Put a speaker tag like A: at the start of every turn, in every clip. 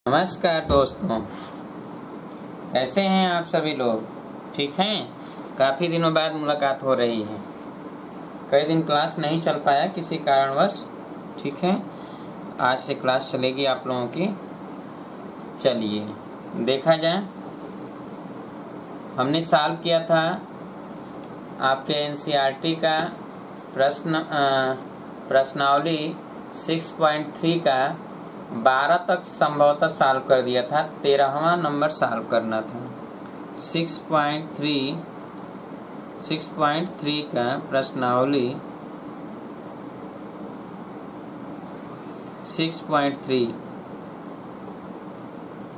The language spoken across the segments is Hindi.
A: नमस्कार दोस्तों, कैसे हैं आप सभी लोग? ठीक हैं? काफ़ी दिनों बाद मुलाकात हो रही है। कई दिन क्लास नहीं चल पाया किसी कारणवश। ठीक है, आज से क्लास चलेगी आप लोगों की। चलिए देखा जाए। हमने सॉल्व किया था आपके एनसीईआरटी का प्रश्नावली 6.3 का 12 तक संभवतः सॉल्व कर दिया था। 13वां नंबर सॉल्व करना था। 6.3 का प्रश्नावली 6.3,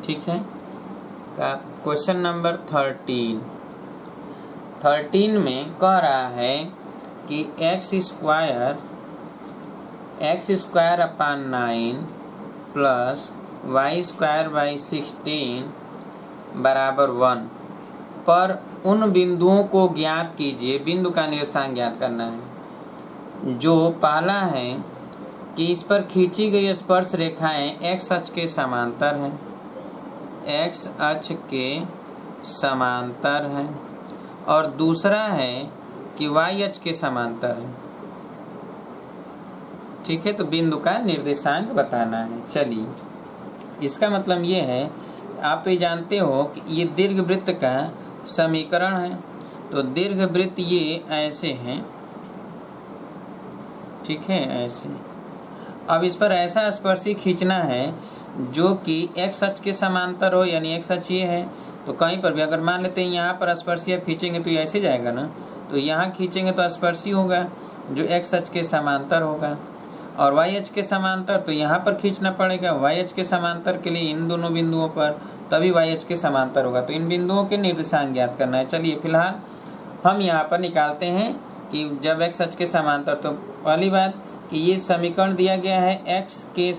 A: ठीक है, का क्वेश्चन नंबर 13 में कह रहा है कि x square upon 9 plus y square by 16 बराबर 1 पर उन बिंदुओं को ज्ञात कीजिए। बिंदु का निर्देशांक ज्ञात करना है। जो पहला है कि इस पर खींची गई स्पर्श रेखाएं x अक्ष के समांतर हैं, x अक्ष के समांतर हैं, और दूसरा है कि y अक्ष के समांतर है। ठीक है, तो बिंदु का निर्देशांक बताना है। चलिए, इसका मतलब ये है, आप तो ये जानते हो कि ये दीर्घवृत्त का समीकरण है। तो दीर्घवृत्त ये ऐसे हैं, ठीक है, ऐसे। अब इस पर ऐसा स्पर्शी खींचना है जो कि x अक्ष के समांतर हो, यानी x अक्ष ये है। तो कहीं पर भी अगर मान लेते हैं यहाँ पर स्पर्शी आप खींचेंगे तो ये ऐसे जाएगा ना, तो यहाँ खींचेंगे तो स्पर्शी होगा जो x अक्ष के समांतर होगा, और y अक्ष के समांतर तो यहाँ पर खींचना पड़ेगा y अक्ष के समांतर के लिए इन दोनों बिंदुओं पर, तभी y अक्ष के समांतर होगा। तो इन बिंदुओं के निर्देशांक ज्ञात करना है। चलिए फिलहाल हम यहाँ पर निकालते हैं कि जब x अक्ष के समांतर, तो पहली बात कि ये समीकरण दिया गया है x के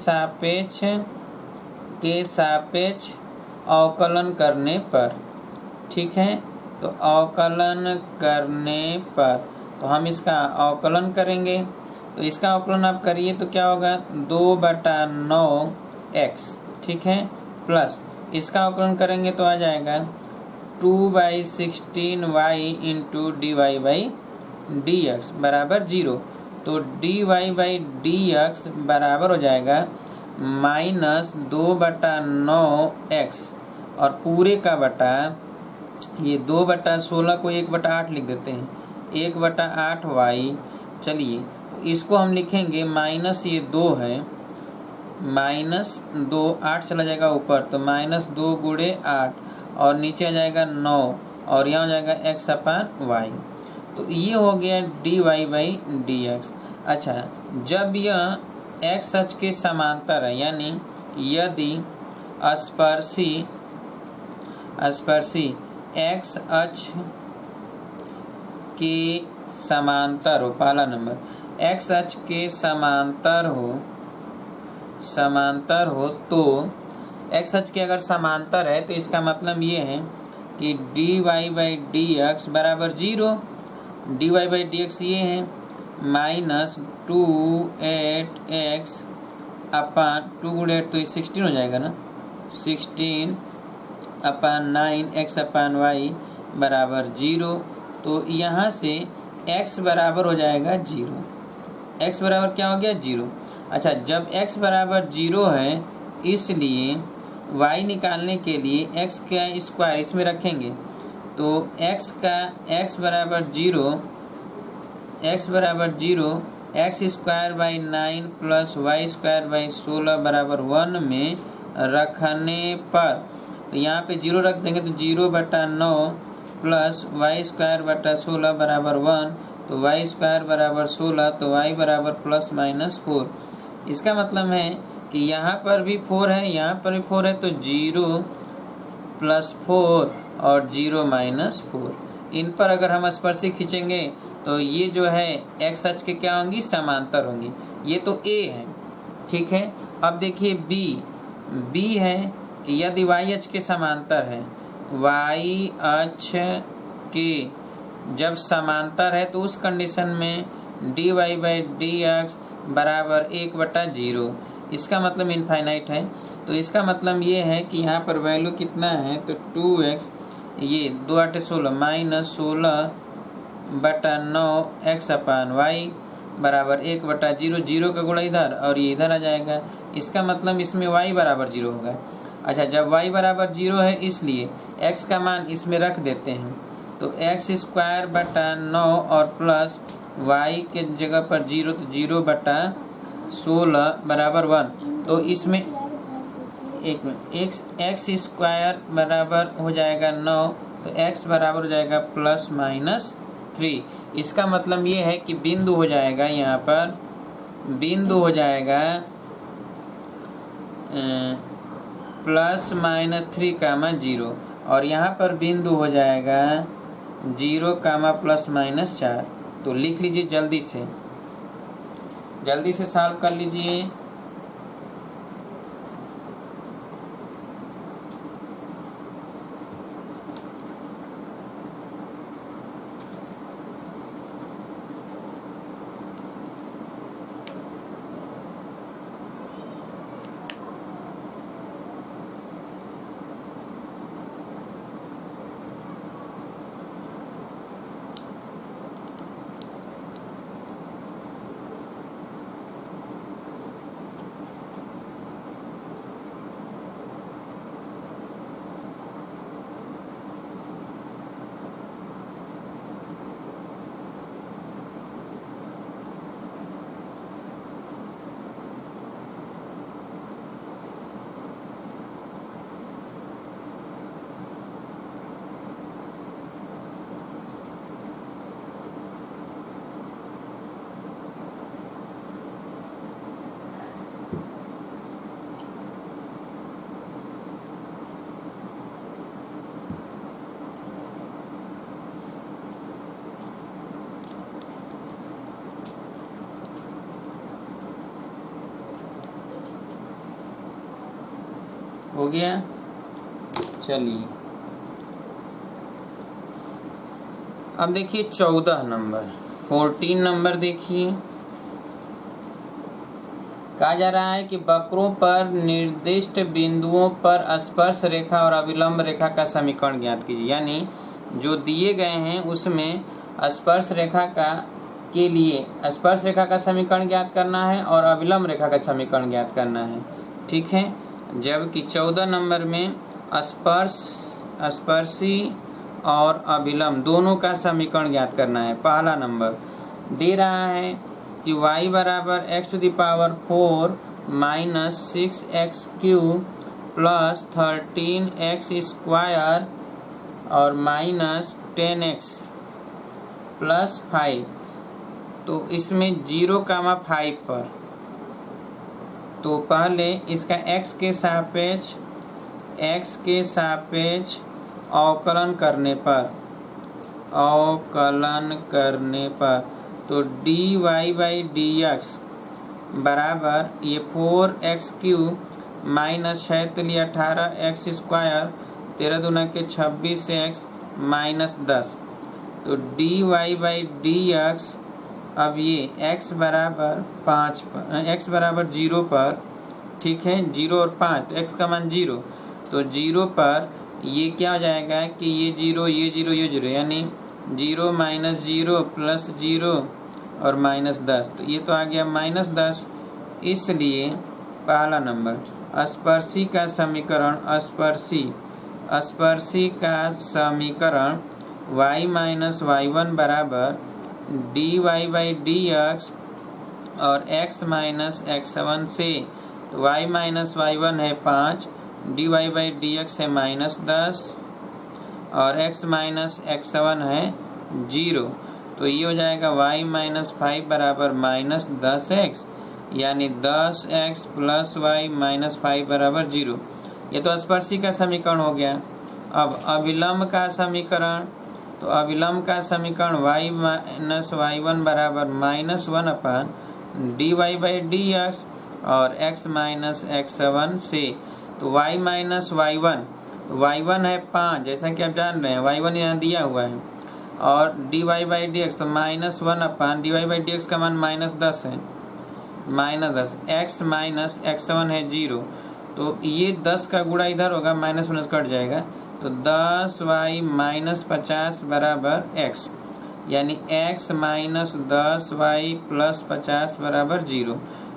A: सापेक्ष अवकलन करने पर। ठीक है, तो अवकलन करने पर तो हम इसका अवकलन करेंगे। तो इसका अवकलन आप करिए तो क्या होगा, 2/9x, ठीक है, प्लस इसका अवकलन करेंगे तो आ जाएगा 2/16y इंटू dy/dx बराबर 0। तो dy/dx बराबर हो जाएगा -2/9x, और पूरे का बटा ये 2/16 को 1/8 लिख देते हैं, 1/8y। चलिए इसको हम लिखेंगे माइनस, ये 2 है, -2, 8 चला जाएगा ऊपर, तो -2 गुणे 8, और नीचे आ जाएगा 9, और यहाँ हो जाएगा x/y। तो ये हो गया dy/dx। अच्छा, जब यह x अक्ष के समांतर है, यानी यदि स्पर्शी x अक्ष के समांतर हो, पहला नंबर x अक्ष के समांतर हो तो x अक्ष के अगर समांतर है तो इसका मतलब ये है कि dy/dx बराबर 0। dy/dx ये है -2/8x अपान 2 गुणे 8 तो 16 हो जाएगा ना, 16/9x/y बराबर 0। तो यहाँ से x बराबर हो जाएगा 0। x बराबर क्या हो गया, 0। अच्छा, जब x बराबर 0 है, इसलिए y निकालने के लिए x का स्क्वायर इसमें रखेंगे। तो x बराबर 0, x square by 9 plus y square by 16 बराबर 1 में रखने पर, तो यहाँ पे 0 रख देंगे तो 0/9 प्लस वाई स्क्वायर बटा 16 बराबर 1, तो वाई स्क्वायर बराबर 16, तो वाई बराबर +-4। इसका मतलब है कि यहाँ पर भी 4 है, यहाँ पर भी 4 है, तो 0 + 4 और 0 - 4। इन पर अगर हम स्पर्शी खींचेंगे तो ये जो है x अक्ष के क्या होंगी, समांतर होंगी। ये तो a है, ठीक है। अब देखिए b है कि यदि y अक्ष के समांतर है, y अक्ष के जब समांतर है तो उस कंडीशन में dy/dx बराबर 1/0। इसका मतलब इनफाइनाइट है। तो इसका मतलब ये है कि यहाँ पर वैल्यू कितना है, तो 2x, ये 2 8 16 माइनस 16/9 x/y बराबर 1/0, 0 का गुणा इधर और ये इधर आ जाएगा। इसका मतलब इसमें y बराबर 0 होगा। अच्छा, जब y बराबर 0 है इसलिए x का मान इसमें रख देते हैं, तो x²/9 और प्लस y के जगह पर 0, तो 0/16 बराबर 1। तो इसमें एक मिनट, x² बराबर हो जाएगा 9, तो x बराबर हो जाएगा +-3। इसका मतलब ये है कि बिंदु हो जाएगा, यहाँ पर बिंदु हो जाएगा +-3, और यहाँ पर बिंदु हो जाएगा 0, ±4। तो लिख लीजिए, जल्दी से सॉल्व कर लीजिए। हो गया। चलिए अब देखिए 14 नंबर देखिए, कहा जा रहा है कि वक्रों पर निर्दिष्ट बिंदुओं पर स्पर्श रेखा और अविलंब रेखा का समीकरण ज्ञात कीजिए। यानी जो दिए गए हैं उसमें स्पर्श रेखा का समीकरण ज्ञात करना है और अविलंब रेखा का समीकरण ज्ञात करना है। ठीक है, जबकि 14 नंबर में स्पर्शी और अविलंब दोनों का समीकरण ज्ञात करना है। पहला नंबर दे रहा है कि y बराबर x⁴ minus 6x³ plus 13x² और माइनस 10x प्लस 5। तो इसमें 0,5 पर, तो पहले इसका x के सापेक्ष अवकलन करने पर तो dy/dx बराबर ये 4x³ माइनस 6 तो लिया 18x², 13 दूना के 26x माइनस 10। तो dy/dx अब ये x बराबर 0 पर, ठीक है, 0 और 5, तो x का मान 0, तो 0 पर ये क्या हो जाएगा कि ये 0 ये 0 ये 0, यानी 0 माइनस 0 प्लस 0 और माइनस 10, तो ये तो आ गया माइनस 10। इसलिए पहला नंबर स्पर्शी का समीकरण y-y1 बराबर dy/dx और x - x7 से, तो y-y1 है 5, dy/dx है -10 और x - x7 है 0, तो ये हो जाएगा y-5 बराबर -10x, यानी 10x प्लस y -5 बराबर 0। ये तो स्पर्शी का समीकरण हो गया। अब अविलंब का समीकरण, तो अविलंब का समीकरण y-y1 बराबर -1 dy/dx और x - x7 से, तो y-y1, तो y1 है 5, जैसा कि आप जान रहे हैं y1 यहाँ दिया हुआ है, और dy/dx तो -1 dy/dx का मान -10 है, -10, x - x7 है 0, तो ये 10 का गुणा इधर होगा, माइनस माइनस कट जाएगा, तो 10y माइनस 50 बराबर x, यानी x माइनस 10y प्लस 50 बराबर 0।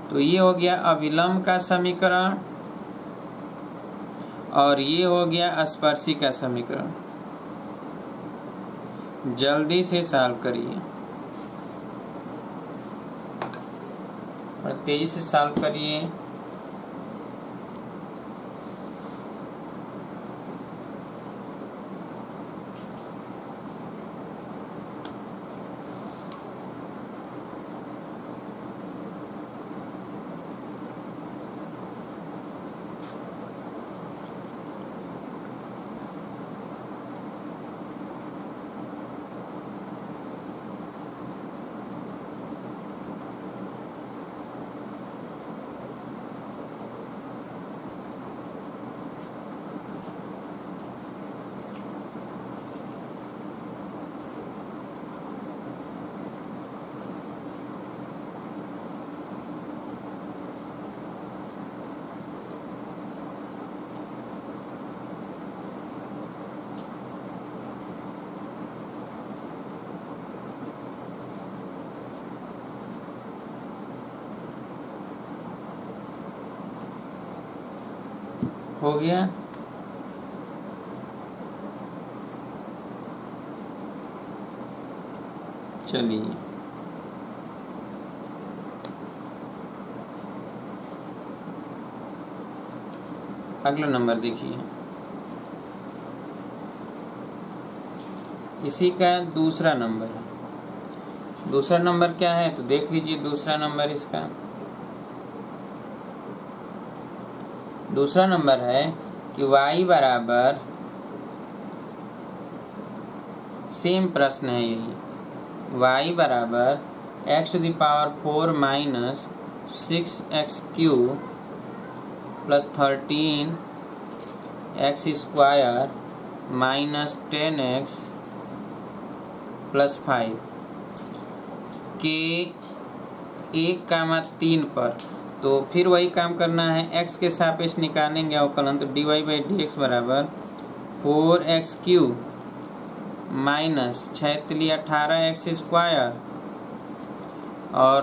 A: तो ये हो गया अभिलंब का समीकरण और ये हो गया स्पर्शी का समीकरण। जल्दी से सॉल्व करिए और तेजी से सॉल्व करिए। हो गया। चलिए अगला नंबर देखिए, इसी का दूसरा नंबर है। दूसरा नंबर क्या है तो देख लीजिए। दूसरा नंबर इसका दूसरा नंबर है कि y बराबर, सेम प्रश्न है यही, y बराबर x⁴ minus 6x³ plus 13 x² minus 10x plus 5 के 1,3 पर। तो फिर वही काम करना है, x के सापेक्ष निकालेंगे अवकलन, तो dy/dx बराबर 4x³ माइनस 6×18x² और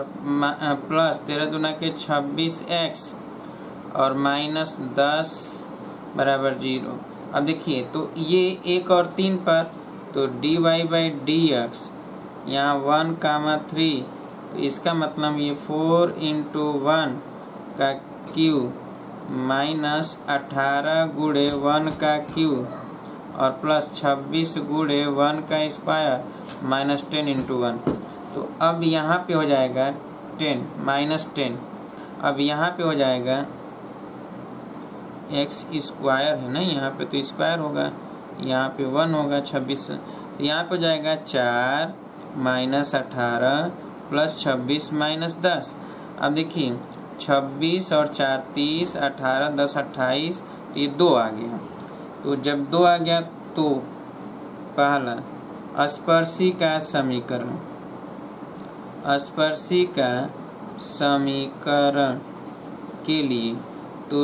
A: प्लस 13×26x और माइनस 10 बराबर 0। अब देखिए तो ये 1 और 3 पर, तो dy/dx यहाँ 1,3, तो इसका मतलब ये 4 × 1 का क्यूब माइनस 18 गुणे 1 का क्यूब और प्लस 26 गुणे 1 का स्क्वायर माइनस 10 × 1। तो अब यहाँ पे हो जाएगा 10 माइनस 10। अब यहाँ पे हो जाएगा x² है ना, यहाँ पे तो स्क्वायर होगा, यहाँ पे 1 होगा 26, तो यहाँ पे हो जाएगा 4 माइनस 18 प्लस 26 माइनस 10। अब देखिए 26 और 4 30, 18 10 28, तो ये 2 आ गया। तो जब 2 आ गया तो पहला स्पर्शी का समीकरण, स्पर्शी का समीकरण के लिए तो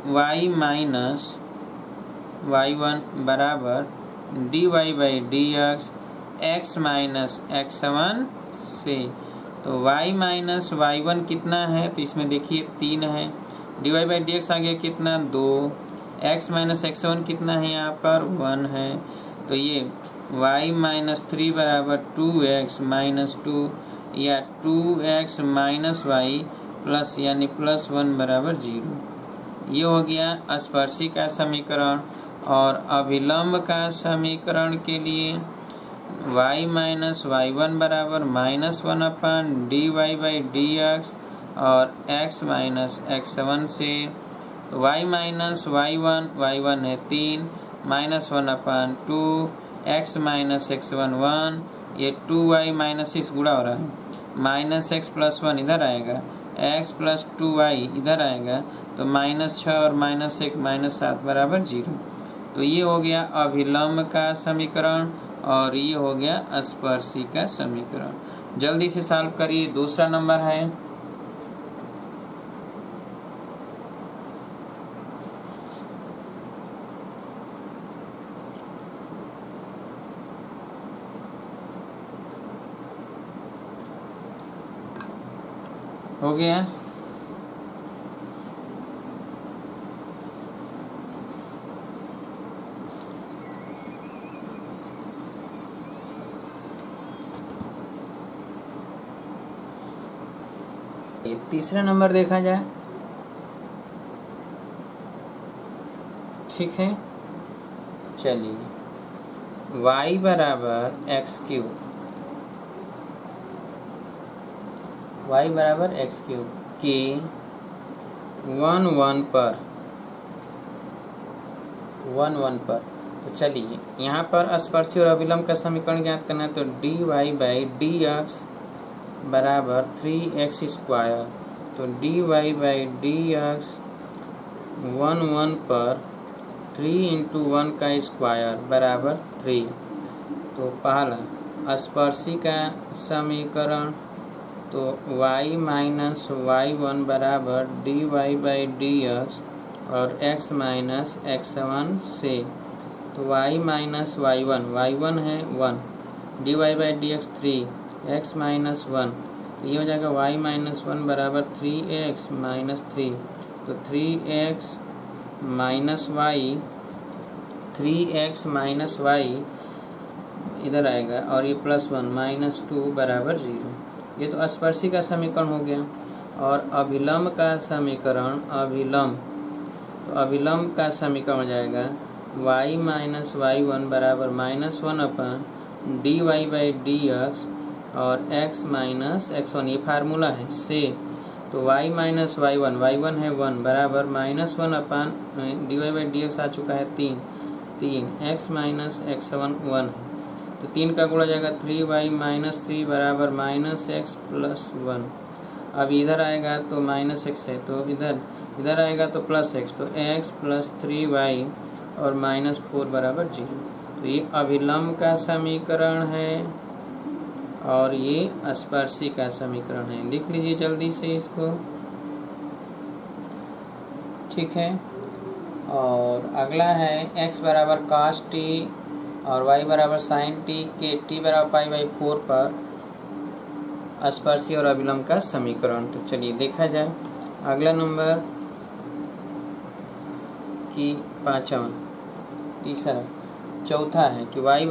A: y माइनस y1 बराबर dy/dx x माइनस x1 से, तो y माइनस y1 कितना है तो इसमें देखिए 3 है, dy/dx आ गया कितना 2, x माइनस x1 कितना है यहाँ पर 1 है, तो ये y माइनस 3 बराबर 2x माइनस 2 या 2x माइनस y प्लस यानी प्लस 1 बराबर 0। ये हो गया स्पर्शी का समीकरण। और अभिलंब का समीकरण के लिए y माइनस y1 बराबर -1/dy/dx और x माइनस x1 से, तो y माइनस y1 है 3 -1/2 x माइनस x1 1, ये 2y माइनस इस गुणा हो रहा है, माइनस x प्लस 1 इधर आएगा, x प्लस 2y इधर आएगा, तो -6 और -1 -7 बराबर 0। तो ये हो गया अभिलंब का समीकरण और ये हो गया स्पर्शी का समीकरण। जल्दी से सॉल्व करिए। दूसरा नंबर है हो गया। तीसरा नंबर देखा जाए। ठीक है, चलिए y बराबर एक्स क्यूब, y बराबर एक्स क्यूब के 1 पर। तो चलिए यहाँ पर स्पर्शी और अभिलंब का समीकरण ज्ञात करना है। तो dy बाई डी एक्स बराबर 3x स्क्वायर। तो dy बाई डी एक्स 1 पर 3 इंटू 1 का स्क्वायर बराबर 3। तो पहला स्पर्शी का समीकरण, तो y माइनस y1 बराबर dy बाई डी एक्स और x माइनस x1 से। तो y माइनस y1 है 1, dy by d x 3, x minus 1, तो ये हो जाएगा y माइनस 1 बराबर 3x माइनस 3। तो 3x माइनस y इधर आएगा और ये +1 माइनस 2 बराबर 0। ये तो स्पर्शी का समीकरण हो गया। और अभिलंब का समीकरण, तो अभिलंब का समीकरण हो जाएगा y माइनस y1 बराबर -1 अपन dy बाई डी एक्स और x माइनस x1, ये फार्मूला है से। तो y माइनस y1 है 1 बराबर -1 अपन dy बाई डी एक्स आ चुका है 3 x माइनस x1 1 है। तो 3 का गुणा जाएगा 3y माइनस 3 बराबर -x प्लस 1। अब इधर आएगा तो -x है, तो इधर आएगा तो +x, तो x प्लस 3y और -4 बराबर 0। तो ये अभिलंब का समीकरण है और ये स्पर्शी का समीकरण है। लिख लीजिए जल्दी से इसको। ठीक है, और अगला है x बराबर cos t और y बराबर sin t के t बराबर पाई बाई 4 पर स्पर्शी और अभिलंब का समीकरण। तो चलिए देखा जाए। अगला नंबर की चौथा है कि y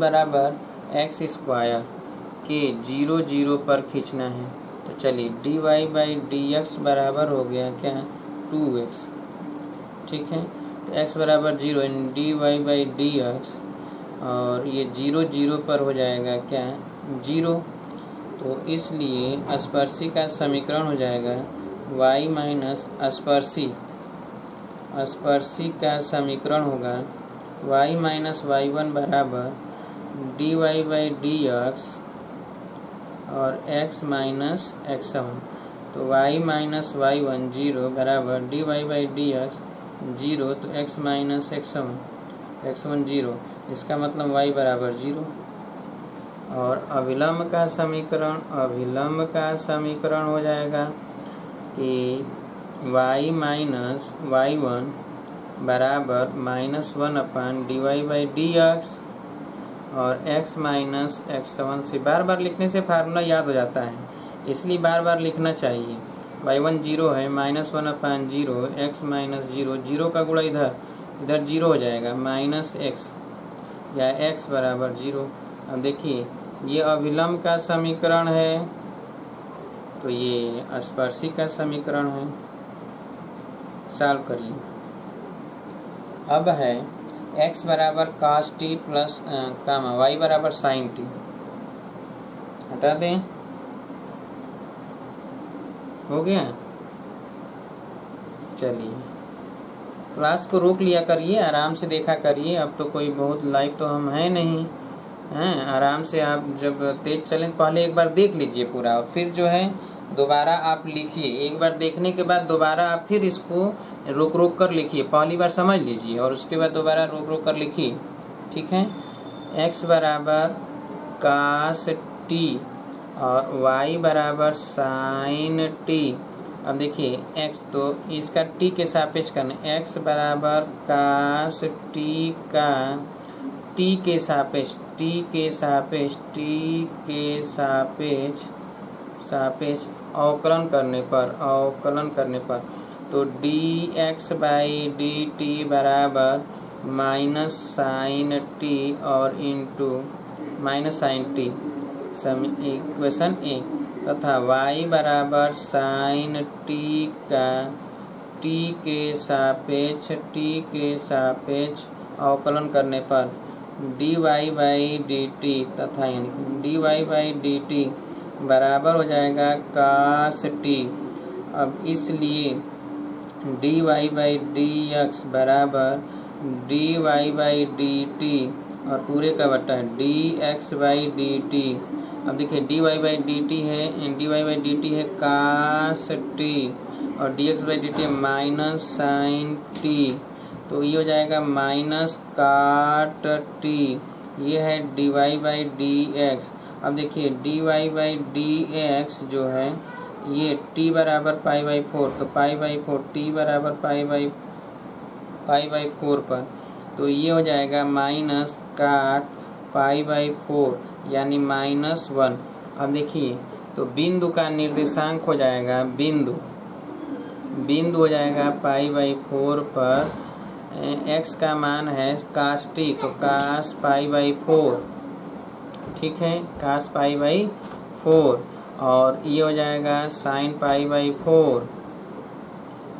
A: बराबर एक्स स्क्वायर के 0 0 पर खींचना है। तो चलिए dy बाई डी एक्स बराबर हो गया क्या, 2x। ठीक है, तो x बराबर 0 dy बाई डी एक्स और ये 0 0 पर हो जाएगा क्या, 0। तो इसलिए स्पर्शी का समीकरण हो जाएगा y माइनस स्पर्शी का समीकरण होगा y माइनस y1 बराबर dy बाई डी एक्स और x माइनस x1। तो y माइनस y1 0 बराबर dy बाई डी एक्स 0, तो x माइनस x1 0, इसका मतलब y बराबर 0। और अभिलंब का समीकरण हो जाएगा कि y माइनस y1 बराबर -1 अपन dy बाई डी एक्स और x माइनस x1 से। बार बार लिखने से फार्मूला याद हो जाता है, इसलिए बार बार लिखना चाहिए। y1 0 है, -1 अपन 0, x माइनस 0 का गुणा इधर 0 हो जाएगा -x या x बराबर 0। अब देखिए ये अभिलंब का समीकरण है, तो ये स्पर्शी का समीकरण है। सॉल्व करिए। अब है x बराबर cos t प्लस y बराबर sin t, हटा दें, हो गया। चलिए क्लास को रोक लिया करिए, आराम से देखा करिए। अब तो कोई बहुत लाइव तो हम हैं नहीं हैं, आराम से आप जब तेज चलें पहले एक बार देख लीजिए पूरा, और फिर जो है दोबारा आप लिखिए। एक बार देखने के बाद दोबारा आप फिर इसको रोक कर लिखिए। पहली बार समझ लीजिए और उसके बाद दोबारा रोक कर लिखिए। ठीक है, x बराबर cos t और y बराबर sin t। अब देखिए x, तो इसका t के सापेक्ष करना, x बराबर cos t का t के सापेक्ष टी के सापेक्ष अवकलन करने पर तो dx बाई डी टी बराबर माइनस साइन टी और into minus sine t equation 1 तथा y बराबर साइन टी का टी के सापेक्ष अवकलन करने पर dy बाई डी टी तथा dy बाई डी टी बराबर हो जाएगा cos t। अब इसलिए dy बाई डी एक्स बराबर dy बाई डी टी और पूरे का बटा dx बाई डी टी। अब देखिए dy बाई डी टी है cos t और dx by d t minus sine t, तो ये हो जाएगा माइनस काट टी। ये है dy बाई डी एक्स। अब देखिए dy बाई डी एक्स जो है ये t बराबर पाई बाई 4, तो पाई बाई 4 t बराबर पाई बाई 4 पर, तो ये हो जाएगा माइनस काट पाई बाई 4 यानी -1। अब देखिए तो बिंदु का निर्देशांक हो जाएगा बिंदु हो जाएगा पाई बाई 4 पर x का मान है cos t, तो cos पाई बाई 4, ठीक है, cos पाई बाई 4 और ये हो जाएगा साइन पाई बाई 4।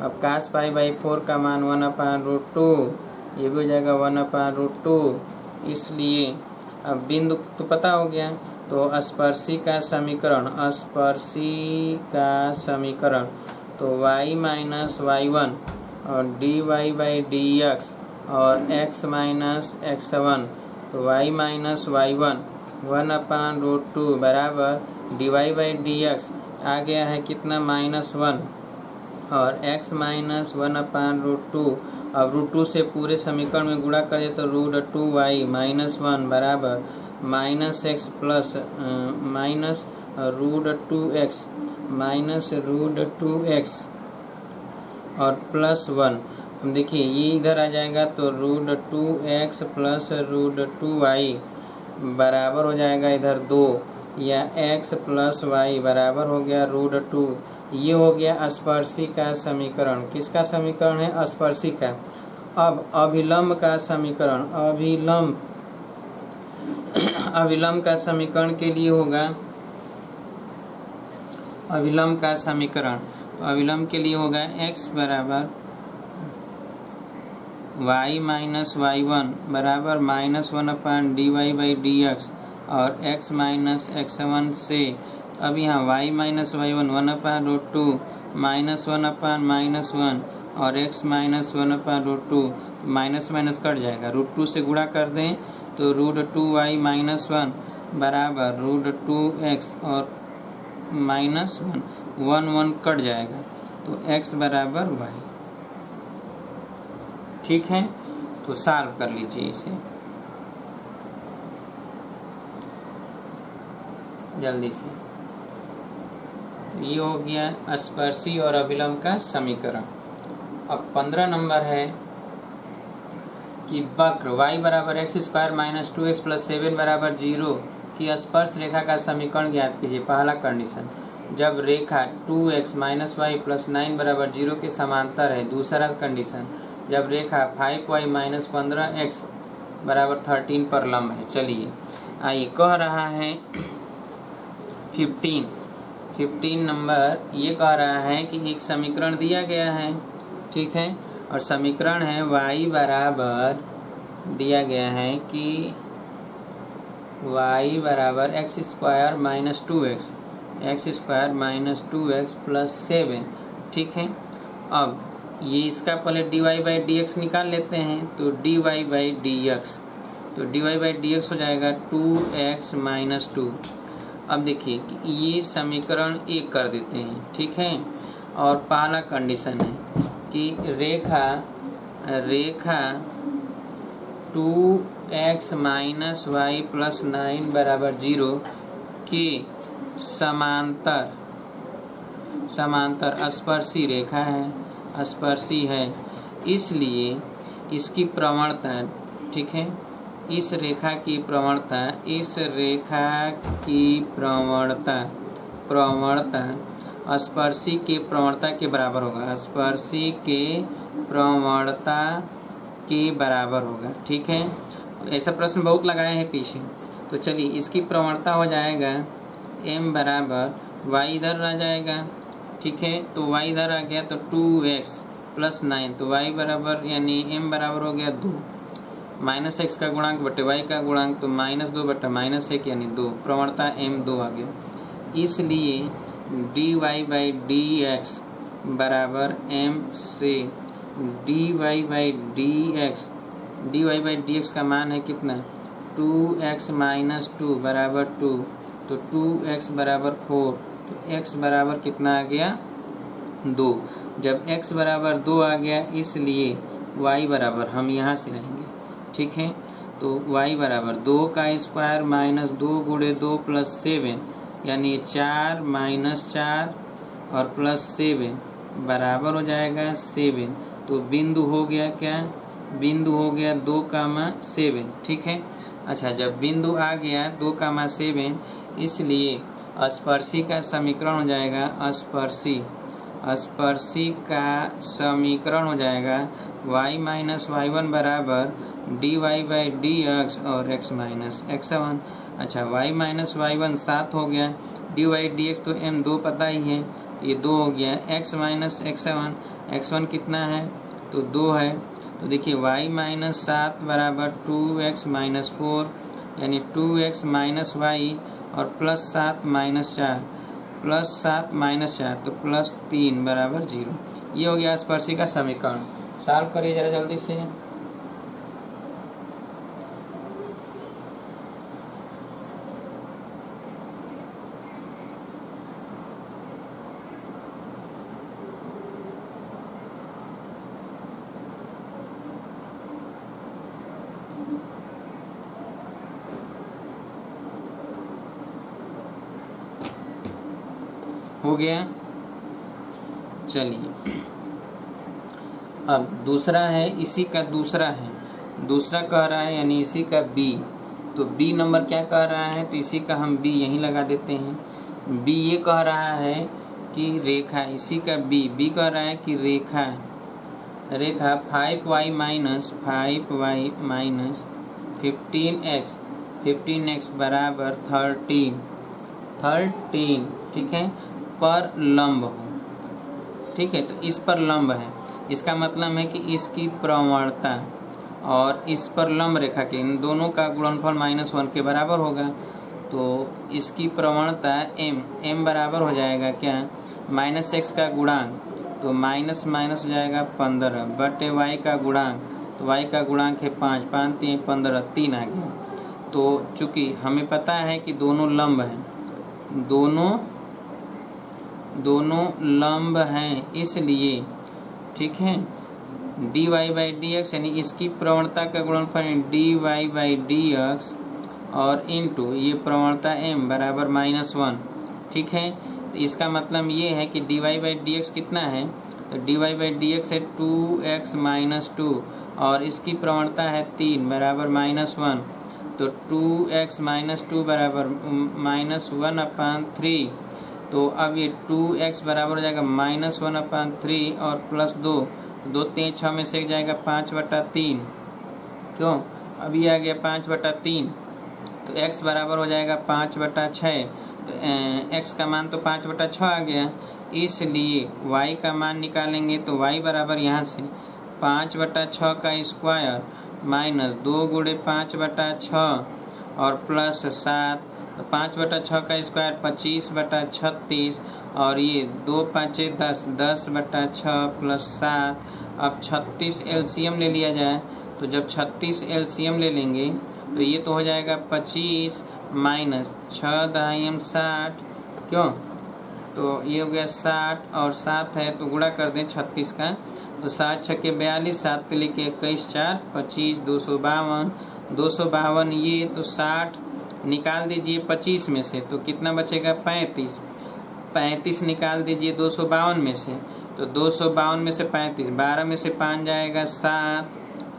A: अब cos पाई बाई 4 का मान 1/√2, ये भी हो जाएगा 1/√2। इसलिए अब बिंदु तो पता हो गया, तो स्पर्शी का समीकरण तो y माइनस y1 और dy बाई डी एक्स और x माइनस x1, तो y माइनस y1 1/√2 बराबर dy बाई डी एक्स आ गया है कितना -1 और x माइनस 1/√2। अब √2 से पूरे समीकरण में गुणा करें तो √2y -1 बराबर -x प्लस -√2x और +1। हम देखिए ये इधर आ जाएगा तो √2x प्लस √2y बराबर हो जाएगा इधर 2 या x प्लस y बराबर हो गया √2। ये हो गया स्पर्शी का समीकरण। किसका समीकरण है? स्पर्शी का। अब अभिलंब का समीकरण, अभिलंब का समीकरण के लिए होगा अभिलंब का समीकरण, तो अभिलंब के लिए होगा x बराबर y माइनस y1 बराबर -1/dy बाई डी एक्स और x माइनस x1 से अब यहाँ y माइनस y1 1/√2 -1/-1 और x minus 1/√2 minus minus cut जाएगा, √2 से गुणा कर दें तो √2y -1 बराबर √2x और -1 कट जाएगा तो x बराबर y। ठीक है, तो सॉल्व कर लीजिए इसे जल्दी से। तो ये हो गया स्पर्शी और अभिलंब का समीकरण। अब 15 नंबर है कि वक्र y बराबर x² - 2x + 7 बराबर 0 की स्पर्श रेखा का समीकरण ज्ञात कीजिए। पहला कंडीशन, जब रेखा 2x - y + 9 बराबर 0 के समांतर है। दूसरा कंडीशन, जब रेखा 5y - 15x बराबर 13 पर लंब है। चलिए आइए, कह रहा है 15 नंबर ये कह रहा है कि एक समीकरण दिया गया है, ठीक है, और समीकरण है y बराबर दिया गया है कि y बराबर x² - 2x + 7, ठीक है। अब ये इसका पहले dy बाई डी एक्स निकाल लेते हैं, तो dy बाई डी एक्स, तो dy बाई डी एक्स हो जाएगा 2x - 2। अब देखिए कि ये समीकरण 1 कर देते हैं, ठीक है। और पहला कंडीशन है कि रेखा 2x - y + 9 बराबर 0 के समांतर स्पर्शी रेखा है, स्पर्शी है, इसलिए इसकी प्रवणता, ठीक है, इस रेखा की प्रवणता स्पर्शी के प्रवणता के बराबर होगा, स्पर्शी के प्रवणता के बराबर होगा। ठीक है, ऐसा प्रश्न बहुत लगाए हैं पीछे। तो चलिए इसकी प्रवणता हो जाएगा m बराबर y इधर आ जाएगा। ठीक है, तो y इधर आ गया तो 2x प्लस 9, तो y बराबर यानी m बराबर हो गया 2, माइनस एक्स का गुणांक बटे y का गुणांक, तो -2 बटा -1 यानी 2, प्रवणता m 2 आ गया। इसलिए dy/dx बराबर m से dy/dx का मान है कितना, 2x - 2 बराबर 2, तो 2x बराबर 4, तो x बराबर कितना आ गया 2। जब x बराबर 2 आ गया इसलिए y बराबर हम यहाँ से रहेंगे। ठीक है, तो y बराबर 2 का स्क्वायर माइनस 2 गुणे 2 प्लस 7 यानी 4 माइनस 4 और प्लस 7 बराबर हो जाएगा 7। तो बिंदु हो गया क्या, बिंदु हो गया 2,7। ठीक है, अच्छा जब बिंदु आ गया 2,7 इसलिए स्पर्शी का समीकरण हो जाएगा, स्पर्शी का समीकरण हो जाएगा y माइनस y1 बराबर dy/dx और x माइनस x1। अच्छा y माइनस y1 7 हो गया, dy/dx तो m 2 पता ही है, तो ये 2 हो गया, x माइनस x1 कितना है, तो 2 है। तो देखिए y माइनस 7 बराबर 2x माइनस 4 यानी 2x माइनस y और प्लस 7 माइनस 4, प्लस 7 माइनस 4 तो प्लस 3 बराबर 0। ये हो गया स्पर्शी का समीकरण। सॉल्व करिए जरा जल्दी से। हो गया, चलिए अब दूसरा है, इसी का दूसरा है, दूसरा कह रहा है यानी इसी का b, तो b नंबर क्या कह रहा है, तो इसी का हम b यहीं लगा देते हैं। b ये कह रहा है कि रेखा, इसी का b कह रहा है कि रेखा 5y माइनस 15x बराबर 13, ठीक है, पर लंब हो। ठीक है, तो इस पर लंब है, इसका मतलब है कि इसकी प्रवणता और इस पर लंब रेखा के इन दोनों का गुणनफल -1 के बराबर होगा। तो इसकी प्रवणता m बराबर हो जाएगा क्या, -x का गुणांक, तो माइनस हो जाएगा 15 बटे y का गुणांक, तो y का गुणांक है 5, 5 3 15, 3 आ गया। तो चूंकि हमें पता है कि दोनों लंब हैं, दोनों लंब हैं, इसलिए ठीक है dy/dx यानी इसकी प्रवणता का गुणनफल dy/dx और इनटू ये प्रवणता m बराबर -1। ठीक है, तो इसका मतलब ये है कि dy/dx कितना है, तो dy/dx है 2x - 2 और इसकी प्रवणता है 3 बराबर -1, तो 2x - 2 बराबर -1/3। तो अब ये 2x बराबर हो जाएगा -1/3 और प्लस 2, 2 3 6 में से जाएगा 5/3, क्यों, अभी आ गया 5/3, तो x बराबर हो जाएगा 5/6, तो x का मान तो 5/6 आ गया, इसलिए y का मान निकालेंगे तो y बराबर यहाँ से 5/6 का स्क्वायर माइनस 2 गुणे 5/6 और प्लस 7, तो 5/6 का स्क्वायर 25/36 और ये 2 5 10, 10/6 प्लस 7। अब 36 एलसीएम ले लिया जाए, तो जब 36 एलसीएम ले लेंगे तो ये तो हो जाएगा 25 माइनस 6 दाहियम 60, क्यों, तो ये हो गया 60 और 7 है तो गुणा कर दें 36 का, तो 7 6 के 42, 7 के लिए 21 4 25, 252 ये, तो 60 निकाल दीजिए 25 में से, तो कितना बचेगा 35 निकाल दीजिए 252 में से, तो 252 में से 35, 12 में से 5 जाएगा 7।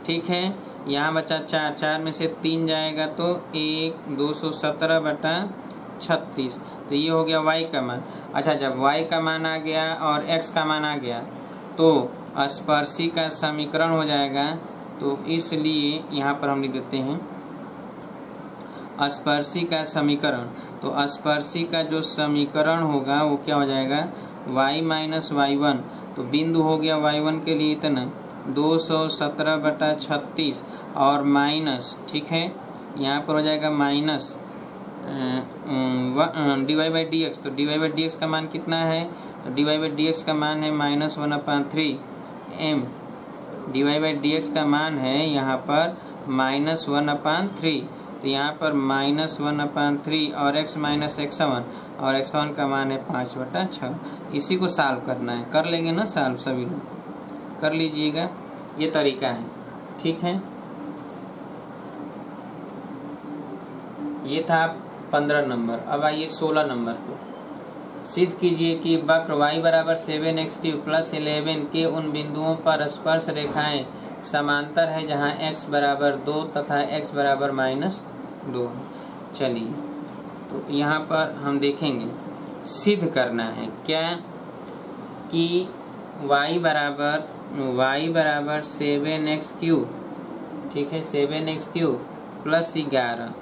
A: ठीक है, यहाँ बचा 4, 4 में से 3 जाएगा तो 1 217/36। तो ये हो गया y का मान। अच्छा, जब y का मान आ गया और x का मान आ गया तो स्पर्शी का समीकरण हो जाएगा। तो इसलिए यहाँ पर हम लिख देते हैं स्पर्शी का समीकरण। तो स्पर्शी का जो समीकरण होगा वो क्या हो जाएगा, y माइनस y1। तो बिंदु हो गया y1 के लिए इतना 217/36 और माइनस, ठीक है, यहाँ पर हो जाएगा माइनस dy/dx। तो dy/dx का मान कितना है, तो dy/dx का मान है -1/3 m। dy/dx का मान है यहाँ पर -1/3। तो यहाँ पर -1/3 और x माइनस x1 और x1 का मान है 5/6। इसी को सॉल्व करना है, कर लेंगे ना सॉल्व, सभी लोग कर लीजिएगा, ये तरीका है, ठीक है। ये था 15 नंबर। अब आइए 16 नंबर को। सिद्ध कीजिए कि वक्र y बराबर 7x³ प्लस 11 के उन बिंदुओं पर स्पर्श रेखाएं समांतर है जहां x बराबर 2 तथा x बराबर -2 है। चलिए, तो यहाँ पर हम देखेंगे, सिद्ध करना है क्या कि y बराबर 7x³ ठीक है, 7x³ प्लस 11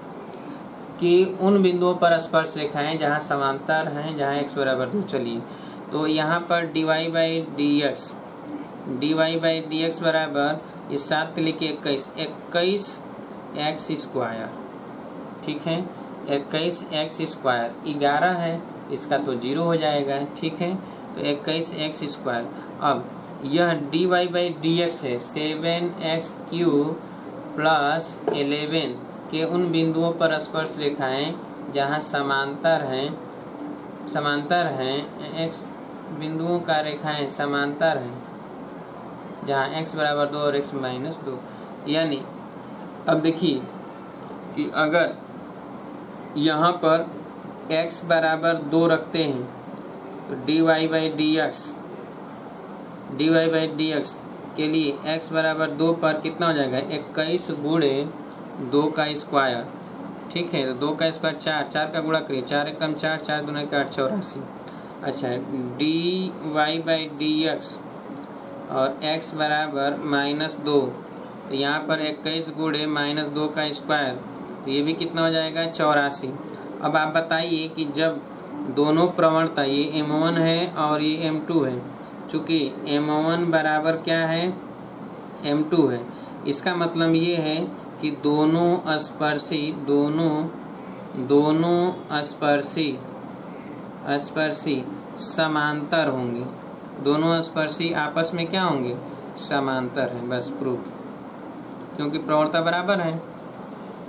A: कि उन बिंदुओं पर स्पर्श रेखाएं जहां समांतर हैं जहां x बराबर 2। चलिए, तो यहाँ पर dy/dx बराबर इस 7 लिखिए 21x², ठीक है, 21x²। 11 है, इसका तो 0 हो जाएगा, ठीक है, तो 21x²। अब यह dy/dx है 7x³ प्लस 11 के उन बिंदुओं पर स्पर्श रेखाएं जहां समांतर हैं x बिंदुओं का रेखाएं समांतर हैं जहां x बराबर 2 और x -2। यानी अब देखिए कि अगर यहाँ पर x बराबर 2 रखते हैं तो dy/dx के लिए x बराबर 2 पर कितना हो जाएगा, 21 गुणे 2 का स्क्वायर, ठीक है। तो 2 का स्क्वायर 4, 4 का गुणा करिए, 4 एकम 4, 4 दूना 8, 84। अच्छा, dy/dx और x बराबर -2, तो यहाँ पर 21 गुणे -2 का स्क्वायर, तो ये भी कितना हो जाएगा, 84। अब आप बताइए कि जब दोनों प्रवणता, ये m1 है और ये m2 है, चूँकि m1 बराबर क्या है, m2 है, इसका मतलब ये है कि दोनों स्पर्शी समांतर होंगे। दोनों स्पर्शी आपस में क्या होंगे, समांतर है, बस प्रूफ, क्योंकि प्रवणता बराबर है,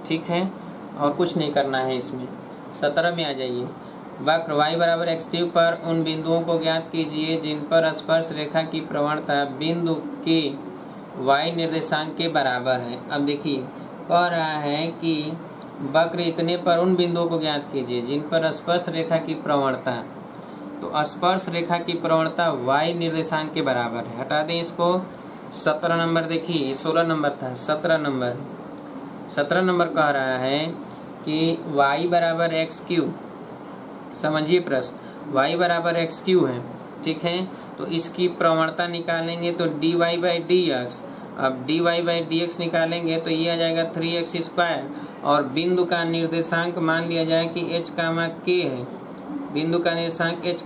A: ठीक है, और कुछ नहीं करना है इसमें। 17 में आ जाइए। वक्र y बराबर x³ पर उन बिंदुओं को ज्ञात कीजिए जिन पर स्पर्श रेखा की प्रवणता बिंदु के y निर्देशांक के बराबर है। अब देखिए, कह रहा है कि वक्र इतने पर उन बिंदुओं को ज्ञात कीजिए जिन पर स्पर्श रेखा की प्रवणता, तो स्पर्श रेखा की प्रवणता y निर्देशांक के बराबर है। हटा दें इसको। 17 नंबर देखिए, 16 नंबर था, 17 नंबर कह रहा है कि y बराबर x³, समझिए प्रश्न, y बराबर x³ है, ठीक है, तो इसकी प्रवणता निकालेंगे तो dy/dx। अब dy/dx निकालेंगे तो ये आ जाएगा 3x² और बिंदु का निर्देशांक मान लिया जाए कि h, k है, बिंदु का निर्देशांक h,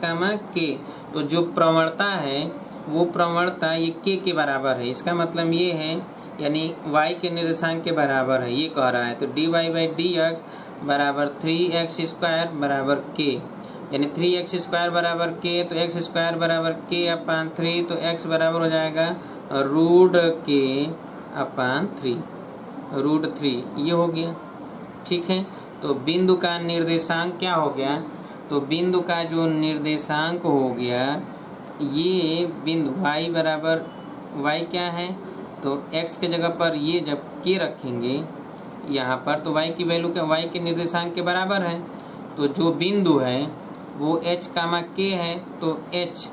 A: k। तो जो प्रवणता है वो प्रवणता ये k के बराबर है, इसका मतलब ये है, यानी y के निर्देशांक के बराबर है, ये कह रहा है। तो dy/dx बराबर 3x² बराबर k, यानी 3x² बराबर k, तो x² बराबर k/3, तो x बराबर हो जाएगा √k/3, ये हो गया, ठीक है। तो बिंदु का निर्देशांक क्या हो गया, तो बिंदु का जो निर्देशांक हो गया, ये बिंदु y बराबर, y क्या है, तो x के जगह पर ये जब k रखेंगे यहाँ पर, तो y की वैल्यू क्या, y के निर्देशांक के बराबर है। तो जो बिंदु है वो h, k है, तो h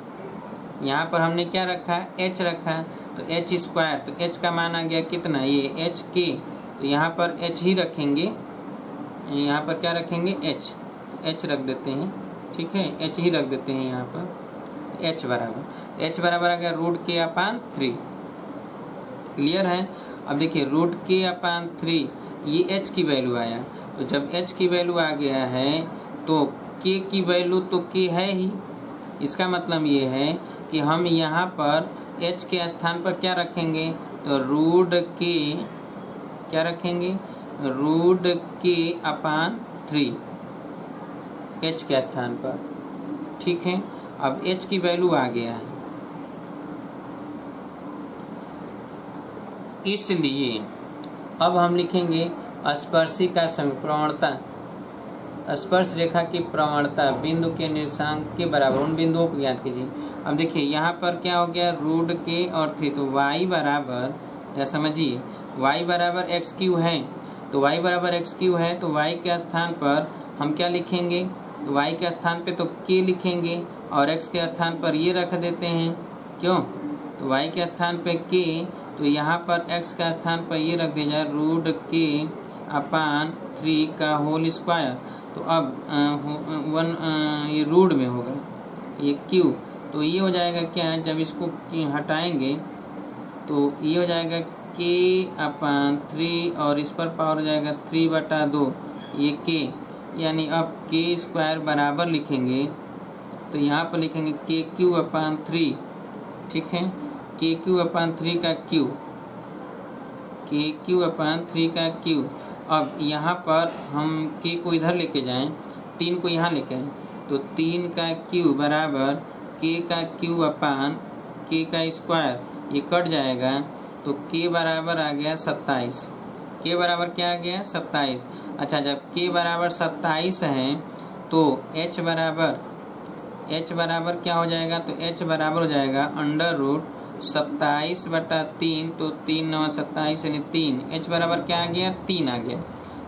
A: यहाँ पर हमने क्या रखा है, h रखा है। तो एच स्क्वायर, तो एच का मान आ गया कितना, ये एच के, तो यहाँ पर एच ही रखेंगे, यहाँ पर क्या रखेंगे, एच रख देते हैं, ठीक है, एच ही रख देते हैं यहाँ पर। एच बराबर आ गया √k/3। क्लियर है। अब देखिए √k/3 ये एच की वैल्यू आया, तो जब एच की वैल्यू आ गया है तो के की वैल्यू तो के है ही, इसका मतलब ये है कि हम यहाँ पर एच के स्थान पर क्या रखेंगे, तो √k क्या रखेंगे, √k/3 एच के स्थान पर, ठीक है। अब एच की वैल्यू आ गया है, इसलिए अब हम लिखेंगे स्पर्शिका प्रवणता, स्पर्श रेखा की प्रवणता बिंदु के निर्देशांक के बराबर, उन बिंदुओं को ज्ञात कीजिए। अब देखिए यहाँ पर क्या हो गया, √k और 3, तो y बराबर, या समझिए y बराबर x³ है, तो y बराबर x³ है, तो y के स्थान पर हम क्या लिखेंगे, तो y के स्थान पे तो k लिखेंगे और x के स्थान पर ये रख देते हैं, क्यों, तो y के स्थान पे k, तो यहाँ पर x का स्थान पर ये रख दिया जाए √k/3 का होल स्क्वायर। तो अब ये रूट में होगा ये q, तो ये हो जाएगा क्या, जब इसको हटाएंगे तो ये हो जाएगा k/3 और इस पर पावर हो जाएगा 3/2 ये k, यानी अब k² बराबर लिखेंगे, तो यहाँ पर लिखेंगे KQ/3, ठीक है, KQ/3 का Q, KQ/3 का Q। अब यहाँ पर हम k को इधर लेके जाएं, 3 को यहाँ लेके आएँ, तो 3 का Q बराबर k का Q/k का स्क्वायर, ये कट जाएगा, तो k बराबर आ गया 27। k बराबर क्या आ गया, 27। अच्छा, जब k बराबर 27 है तो h बराबर क्या हो जाएगा, तो h बराबर हो जाएगा √27/3, तो 3 9 27 यानी 3, h बराबर क्या आ गया, 3 आ गया।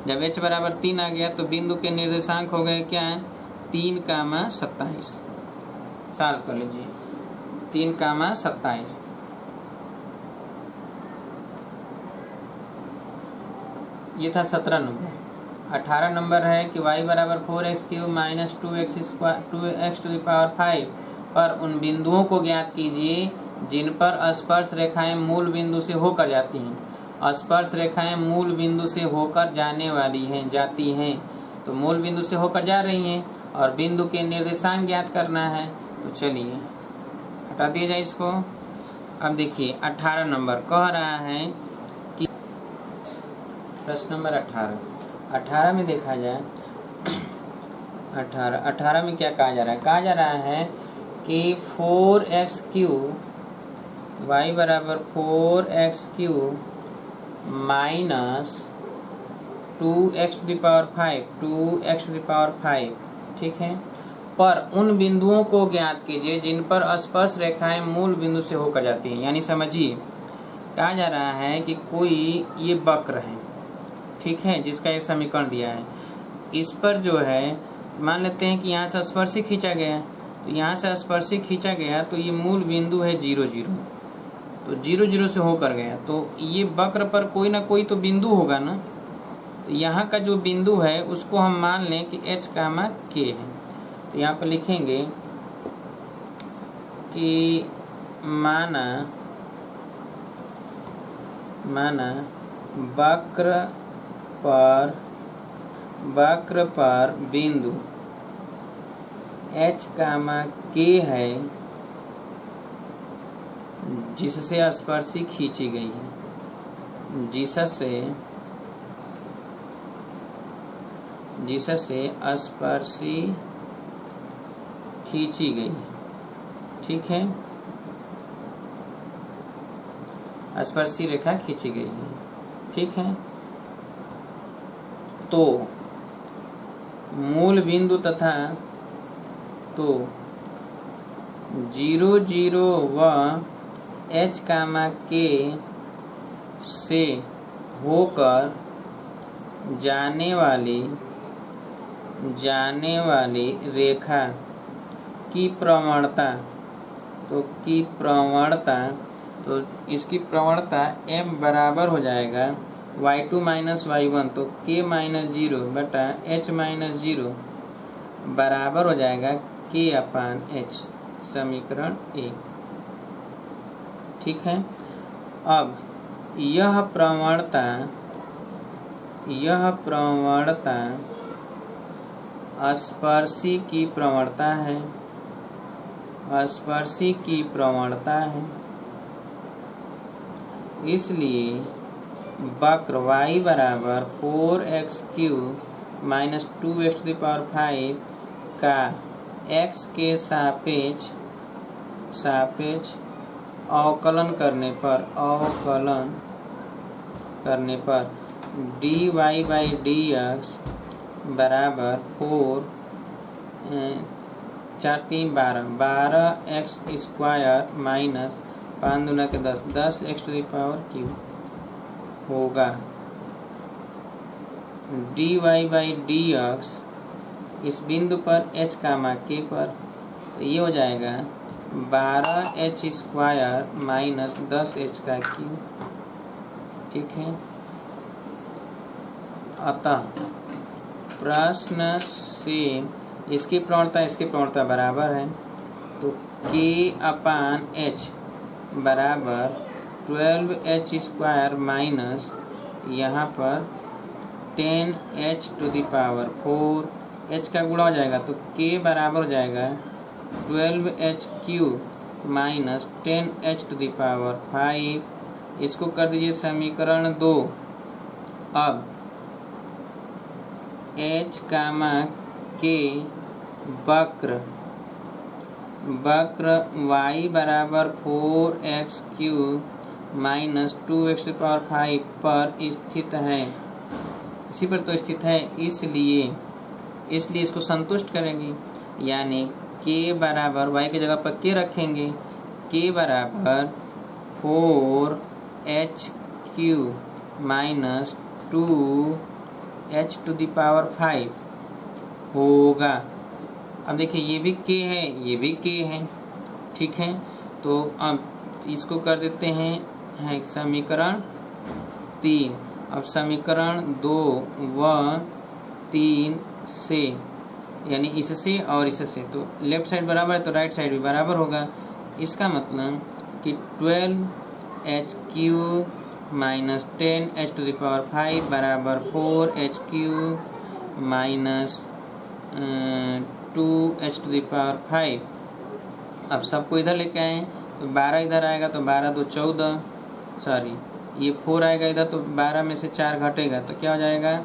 A: जब h बराबर 3 आ गया तो बिंदु के निर्देशांक हो गए क्या है, 3,27। सॉल्व कर लीजिए, 3,27। ये था 17 नंबर। 18 नंबर है कि y बराबर 4x³ माइनस 2x⁵ पर उन बिंदुओं को ज्ञात कीजिए जिन पर स्पर्श रेखाएं मूल बिंदु से होकर जाती हैं। स्पर्श रेखाएं मूल बिंदु से होकर जाती हैं, तो मूल बिंदु से होकर जा रही हैं और बिंदु के निर्देशांक ज्ञात करना है। तो चलिए हटा दिया जाए इसको। अब देखिए 18 नंबर कह रहा है कि प्रश्न नंबर 18 में देखा जाए, 18 में क्या कहा जा रहा है, कहा जा रहा है कि 4x³ y बराबर 4x³ माइनस 2x⁵, ठीक है, पर उन बिंदुओं को ज्ञात कीजिए जिन पर स्पर्श रेखाएं मूल बिंदु से होकर जाती हैं। यानी समझिए कहा जा रहा है कि कोई ये वक्र है, ठीक है, जिसका ये समीकरण दिया है, इस पर जो है मान लेते हैं कि यहाँ से स्पर्शी खींचा गया, तो यहाँ से स्पर्शी खींचा गया तो ये मूल बिंदु है 0 0, तो 0 0 से होकर गया, तो ये वक्र पर कोई ना कोई तो बिंदु होगा ना, तो यहाँ का जो बिंदु है उसको हम मान लें कि h, k है। तो यहाँ पर लिखेंगे कि माना वक्र पर बिंदु h, k है जिससे स्पर्शी खींची गई है, जिससे स्पर्शी खींची गई है, ठीक है, स्पर्शी रेखा खींची गई है, ठीक है। तो मूल बिंदु तथा 0 0 व h, k से होकर जाने वाली रेखा की प्रवणता, तो तो इसकी प्रवणता m बराबर हो जाएगा y2 माइनस y1, तो k माइनस 0 बटा h माइनस 0 बराबर हो जाएगा k अपान h, समीकरण 1। ठीक है। अब यह प्रवणता स्पर्शी की प्रवणता है, इसलिए वक्र y बराबर 4x³ माइनस 2x⁵ का x के सापेक्ष अवकलन करने पर dy बाई dx बराबर 12x² माइनस 5 दूना के 10x³ होगा। dy बाई dx इस बिंदु पर h कामा k पर, तो ये हो जाएगा 12h² माइनस 10h³। ठीक है। अतः प्रश्न से इसकी प्रवणता बराबर है, तो k अपान h बराबर 12h² माइनस यहाँ पर 10h⁴, h का गुणा हो जाएगा तो k बराबर हो जाएगा 12h³ माइनस 10h⁵। इसको कर दीजिए समीकरण 2। अब h कामा k वक्र y बराबर 4x³ माइनस 2x⁵ पर स्थित है, इसी पर तो स्थित है, इसलिए इसको संतुष्ट करेंगे। यानी k बराबर y की जगह पर k रखेंगे, k बराबर 4h³ माइनस 2h⁵ होगा। अब देखिए ये भी k है, ये भी k है। ठीक है। तो अब इसको कर देते हैं समीकरण 3। अब समीकरण 2 व 3 से, यानी इससे और इससे, तो लेफ्ट साइड बराबर है तो राइट साइड भी बराबर होगा। इसका मतलब कि 12h³ माइनस 10h⁵ बराबर 4h³ माइनस 2h⁵। अब सबको इधर लेके आए तो 12 इधर आएगा तो 12 2 14, सॉरी ये 4 आएगा इधर तो 12 में से 4 घटेगा तो क्या हो जाएगा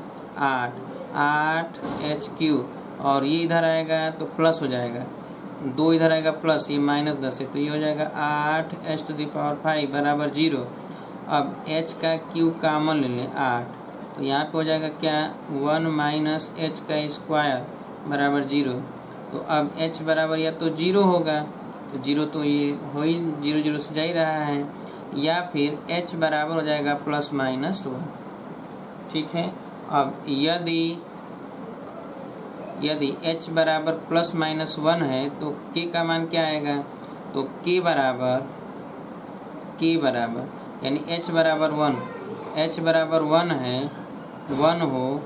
A: 8h³ और ये इधर आएगा तो प्लस हो जाएगा, 2 इधर आएगा प्लस, ये माइनस 10 है तो ये हो जाएगा 8h⁵ बराबर 0। अब h का q कॉमन ले लें 8, तो यहाँ पे हो जाएगा क्या 1 माइनस h² बराबर 0। तो अब h बराबर या तो 0 होगा, तो 0 तो ये हो ही 0 0 से जा ही रहा है, या फिर h बराबर हो जाएगा प्लस माइनस 1। ठीक है। अब यदि h बराबर प्लस माइनस 1 है तो k का मान क्या आएगा, तो k बराबर यानी h बराबर 1 है, 1 हो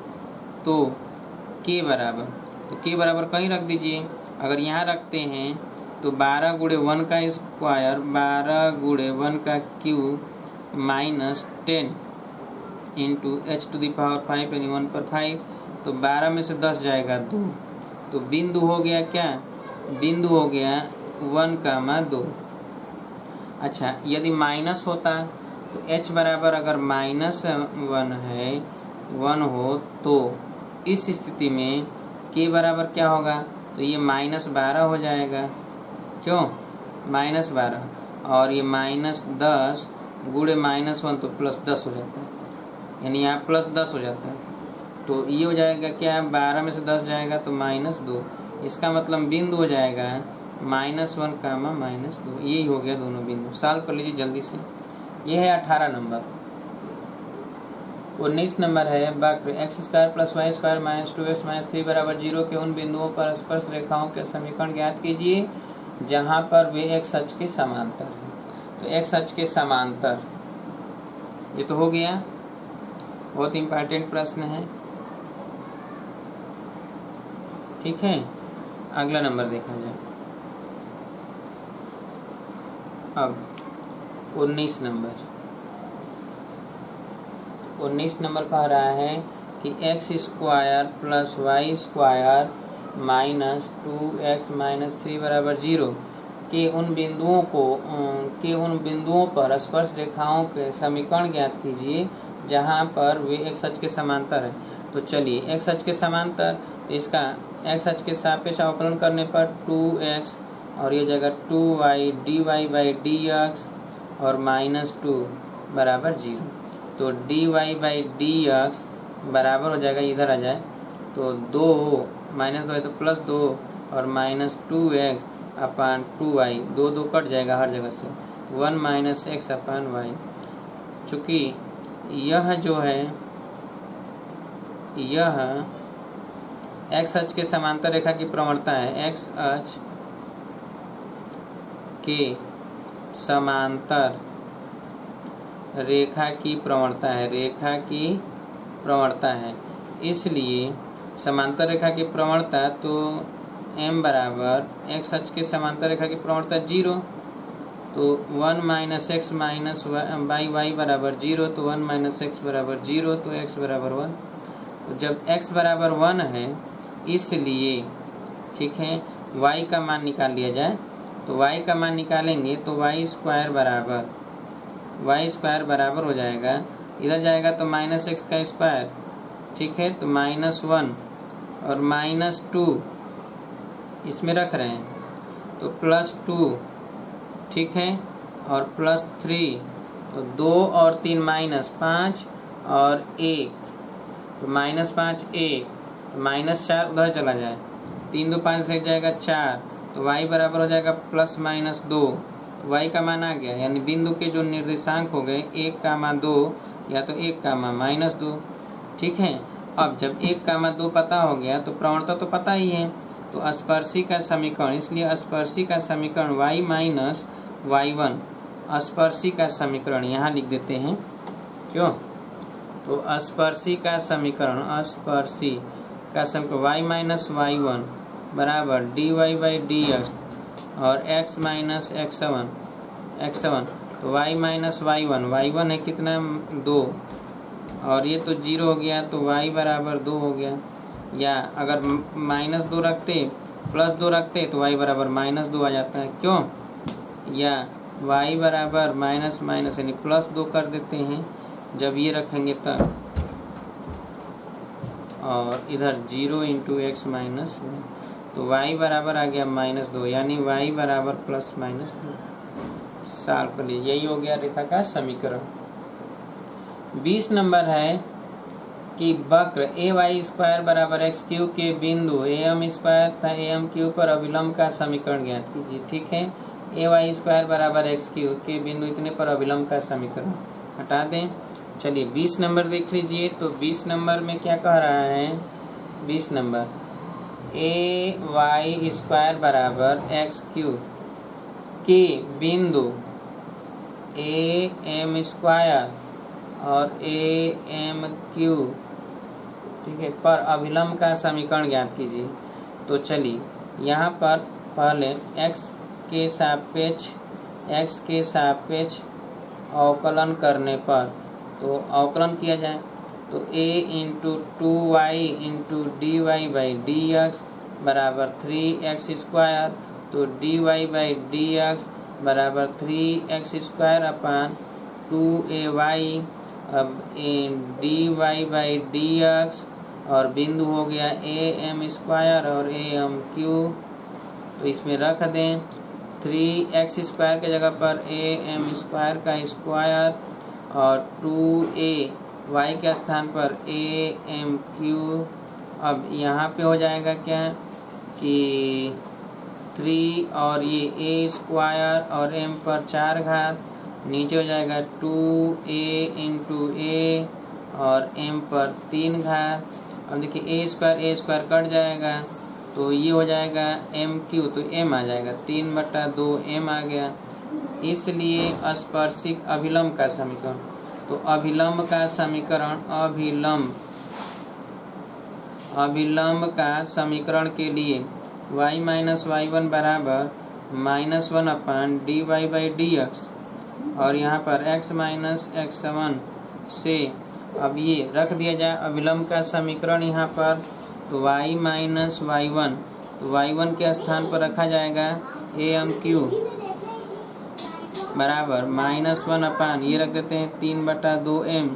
A: तो k बराबर कहीं रख दीजिए। अगर यहाँ रखते हैं तो 12 गुणे 1 का स्क्वायर 12 गुणे 1 का क्यूब माइनस 10 इंटू h⁵ यानी 1 पर 5, तो 12 में से 10 जाएगा 2, तो बिंदु हो गया क्या, बिंदु हो गया 1,2। अच्छा, यदि माइनस होता तो h बराबर अगर -1 है 1 हो तो इस स्थिति में k बराबर क्या होगा, तो ये -12 हो जाएगा। क्यों -12, और ये -10 गुणे -1 तो +10 हो जाता है, यानी यहाँ +10 हो जाता है। तो ये हो जाएगा क्या, 12 में से 10 जाएगा तो -2, इसका मतलब बिंदु हो जाएगा -1, -2। यही हो गया दोनों बिंदु। सॉल्व कर लीजिए जल्दी से। ये है 18 नंबर। 19 नंबर है वक्र x² + y² - 2x - 3 = 0 के उन बिंदुओं पर स्पर्श रेखाओं के समीकरण ज्ञात कीजिए जहां पर वे एक सच के समांतर हैं। तो तो एक्स अक्ष के समांतर, ये तो हो गया, बहुत इंपॉर्टेंट प्रश्न है। ठीक है, अगला नंबर देखा जाए। अब 19 नंबर कह रहा है कि x square plus y square minus 2x minus 3 बराबर 0 के उन बिंदुओं पर स्पर्श रेखाओं के समीकरण ज्ञात कीजिए जहां पर वे एक्स अक्ष के समांतर है। तो चलिए, एक्स अक्ष के समांतर, इसका एक्स अक्ष के सापेक्ष अवकलन करने पर 2x और ये जगह 2y dy by d x और माइनस 2 बराबर 0। तो dy बाई डी एक्स बराबर हो जाएगा, इधर आ जाए तो 2 माइनस 2 है तो प्लस 2 और माइनस 2x अपान 2y, 2 कट जाएगा हर जगह से, 1 माइनस एक्स अपान वाई। चूँकि यह जो है यह एक्स अक्ष के समांतर रेखा की प्रवणता है, एक्स अक्ष के समांतर रेखा की प्रवणता है, इसलिए समांतर रेखा की प्रवणता तो m बराबर एक्स अक्ष के समांतर रेखा की प्रवणता 0, तो 1 minus x minus by y बराबर 0, तो 1 माइनस एक्स बराबर 0, तो x बराबर 1। तो जब x बराबर 1 है, इसलिए ठीक है y का मान निकाल लिया जाए। तो y का मान निकालेंगे तो वाई स्क्वायर बराबर हो जाएगा, इधर जाएगा तो माइनस एक्स का स्क्वायर, ठीक है, तो माइनस 1 और माइनस 2 इसमें रख रहे हैं तो प्लस 2, ठीक है, और प्लस 3, तो 2 और 3 माइनस 5 और 1, तो माइनस 5 1, तो माइनस 4 उधर चला जाए, 3 2 5 से जाएगा 4, तो y बराबर हो जाएगा प्लस माइनस 2। y का मान आ गया, यानी बिंदु के जो निर्देशांक हो गए 1 का मान 2 या तो 1 का मान माइनस 2। ठीक है, अब जब 1 का मान 2 पता हो गया तो प्रवणता तो पता ही है, तो स्पर्शी का समीकरण, इसलिए स्पर्शी का समीकरण y माइनस y1, स्पर्शी का समीकरण यहाँ लिख देते हैं, क्यों, तो स्पर्शी का समीकरण y माइनस y1 बराबर dy बाई डी एक्स और x माइनस x1, तो y माइनस y1 है कितना 2, और ये तो 0 हो गया, तो y बराबर 2 हो गया। या अगर माइनस 2 रखते प्लस 2 रखते तो y बराबर माइनस 2 आ जाता है, क्यों, या y बराबर माइनस माइनस यानी प्लस 2 कर देते हैं जब ये रखेंगे तब, और इधर 0 इंटू एक्स माइनस, तो y बराबर आ गया माइनस 2, यानी y बराबर प्लस माइनस 2। सॉल्व कर लीजिए, यही हो गया रेखा का समीकरण। 20 नंबर है कि वक्र ए वाई स्क्वायर बराबर एक्स क्यू के बिंदु एम स्क्वायर तथा एम क्यू पर अभिलंब का समीकरण ज्ञात कीजिए। ठीक है, ए वाई स्क्वायर बराबर एक्स क्यू के बिंदु इतने पर अभिलंब का समीकरण हटा दें। चलिए 20 नंबर देख लीजिए, तो 20 नंबर में क्या कह रहा है, 20 नंबर ए वाई स्क्वायर बराबर एक्स क्यू के बिंदु ए एम स्क्वायर और ए एम क्यू, ठीक है, पर अभिलंब का समीकरण ज्ञात कीजिए। तो चलिए यहाँ पर पहले x के सापेक्ष अवकलन करने पर, तो अवकलन किया जाए तो a into 2y into d y by d x बराबर 3x स्क्वायर, तो dy बाई डी एक्स बराबर 3x स्क्वायर अपान 2ay, अब dy बाई डी एक्स और बिंदु हो गया ए एम स्क्वायर और ए एम क्यू, तो इसमें रख दें 3x स्क्वायर के जगह पर ए एम स्क्वायर का स्क्वायर और 2ay के स्थान पर ए एम क्यू। अब यहाँ पे हो जाएगा क्या कि 3 और ये a स्क्वायर और m पर 4 घात, नीचे हो जाएगा 2a इंटू a और m पर 3 घात। अब देखिए a स्क्वायर कट जाएगा तो ये हो जाएगा एम क्यू, तो m आ जाएगा 3/2 m आ गया। इसलिए स्पर्शिक अभिलंब का समीकरण, तो अभिलंब का समीकरण अभिलंब का समीकरण के लिए y माइनस y1 बराबर -1/dy/dx और यहाँ पर x माइनस x1 से अब ये रख दिया जाए अभिलंब का समीकरण यहाँ पर, तो y माइनस y1, तो y1 के स्थान पर रखा जाएगा AMQ बराबर -1 ये रख देते हैं 3/2m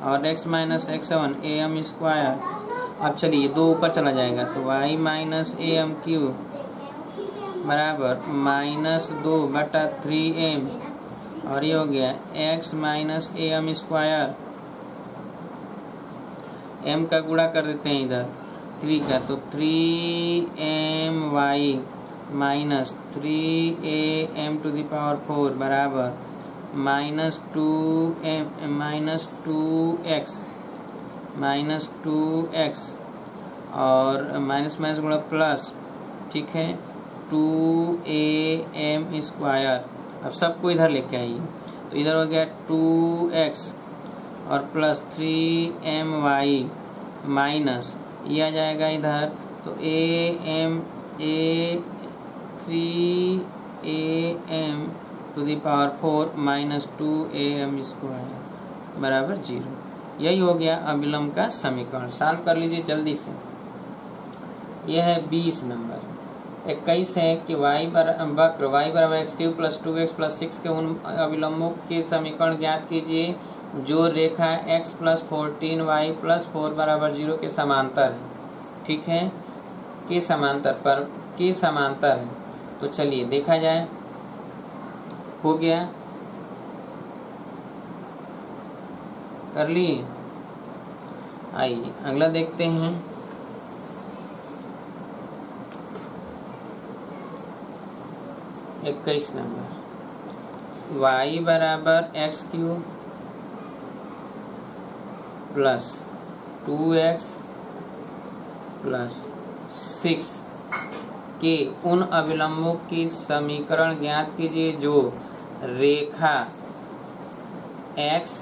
A: और x minus x1 AM square. अब चलिए 2 ऊपर चला जाएगा, तो y माइनस AMQ बराबर -2/3m और ये हो गया x minus AM square, m का गुणा कर देते हैं इधर 3 का, तो 3my माइनस 3am⁴ बराबर -2x और माइनस माइनस गुणा प्लस, ठीक है 2am स्क्वायर। अब सबको इधर लेके आइए, तो इधर हो गया 2x और प्लस 3my माइनस ये आ जाएगा इधर, तो 3am⁴ माइनस 2am स्क्वायर बराबर 0। यही हो गया अभिलंब का समीकरण। सॉल्व कर लीजिए जल्दी से। यह है 20 नंबर। 21 है कि वक्र y बराबर x³ + 2x + 6 के उन अभिलंबों के समीकरण ज्ञात कीजिए जो रेखा x + 14y + 4 बराबर 0 के समांतर है। ठीक है, के समांतर है। तो चलिए देखा जाए, हो गया, कर लिए। आइए अगला देखते हैं। इक्कीस नंबर y बराबर x³ + 2x + 6 के उन अभिलंबों की समीकरण ज्ञात कीजिए जो रेखा x +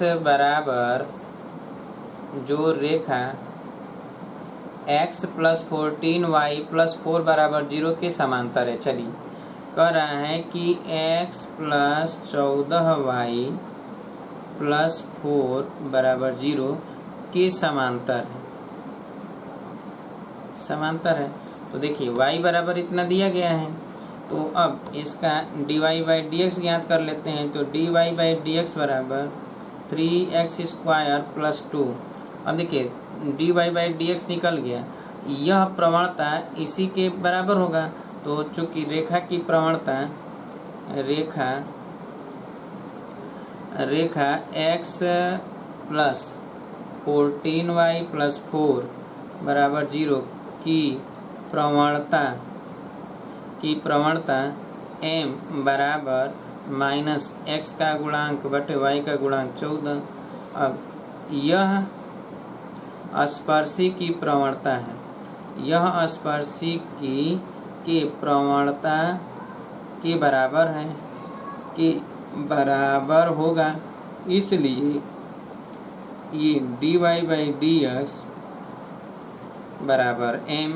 A: 14y + 4 बराबर 0 के समांतर है। चलिए कह रहा है कि x + 14y + 4 बराबर 0 के समांतर है। तो देखिए y बराबर इतना दिया गया है, तो अब इसका dy/dx ज्ञात कर लेते हैं। तो dy/dx बराबर 3x² + 2। अब देखिए dy/dx निकल गया, यह प्रवणता इसी के बराबर होगा। तो चूंकि रेखा की प्रवणता रेखा x + 14y + 4 बराबर 0 की प्रवणता m बराबर -x का गुणांक बटे y का गुणांक 14। अब यह स्पर्शी की प्रवणता है, यह स्पर्शी की प्रवणता के बराबर है, के बराबर होगा। इसलिए ये dy/dx बराबर m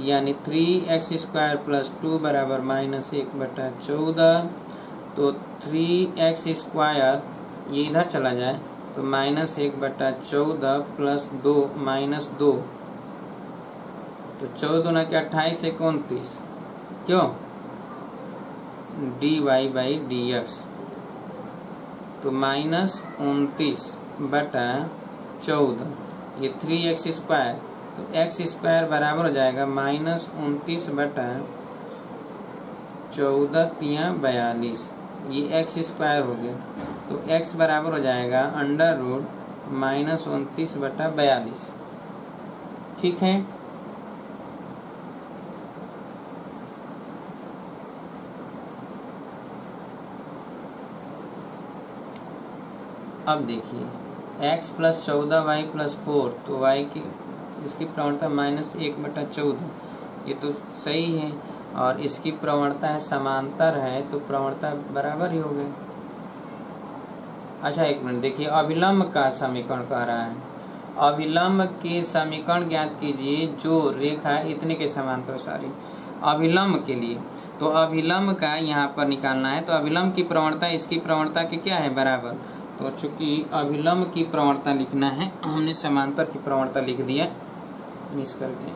A: यानी 3x² + 2 बराबर -1/14। तो 3x² ये इधर चला जाए तो -1/14 + 2 -2, तो 14 के 28 से 29, क्यों dy/dx तो -29/14 ये 3x², तो x² बराबर हो जाएगा -29/14 42, ये x² हो गया। तो x बराबर हो जाएगा √−29/42। ठीक है, अब देखिए x + 14y + 4, तो y की इसकी प्रवणता -1/14, ये तो सही है। और इसकी प्रवणता है समांतर है, तो प्रवणता बराबर ही हो गई। अच्छा एक मिनट देखिए, अभिलंब का समीकरण कह रहा है। अभिलंब के समीकरण ज्ञात कीजिए जो रेखा इतने के समांतर सारी अभिलंब के लिए। तो अभिलंब का यहाँ पर निकालना है, तो अभिलंब की प्रवणता इसकी प्रवणता के क्या है बराबर। तो चूंकि अभिलंब की प्रवणता लिखना है, हमने समांतर की प्रवणता लिख दिया मिस करके।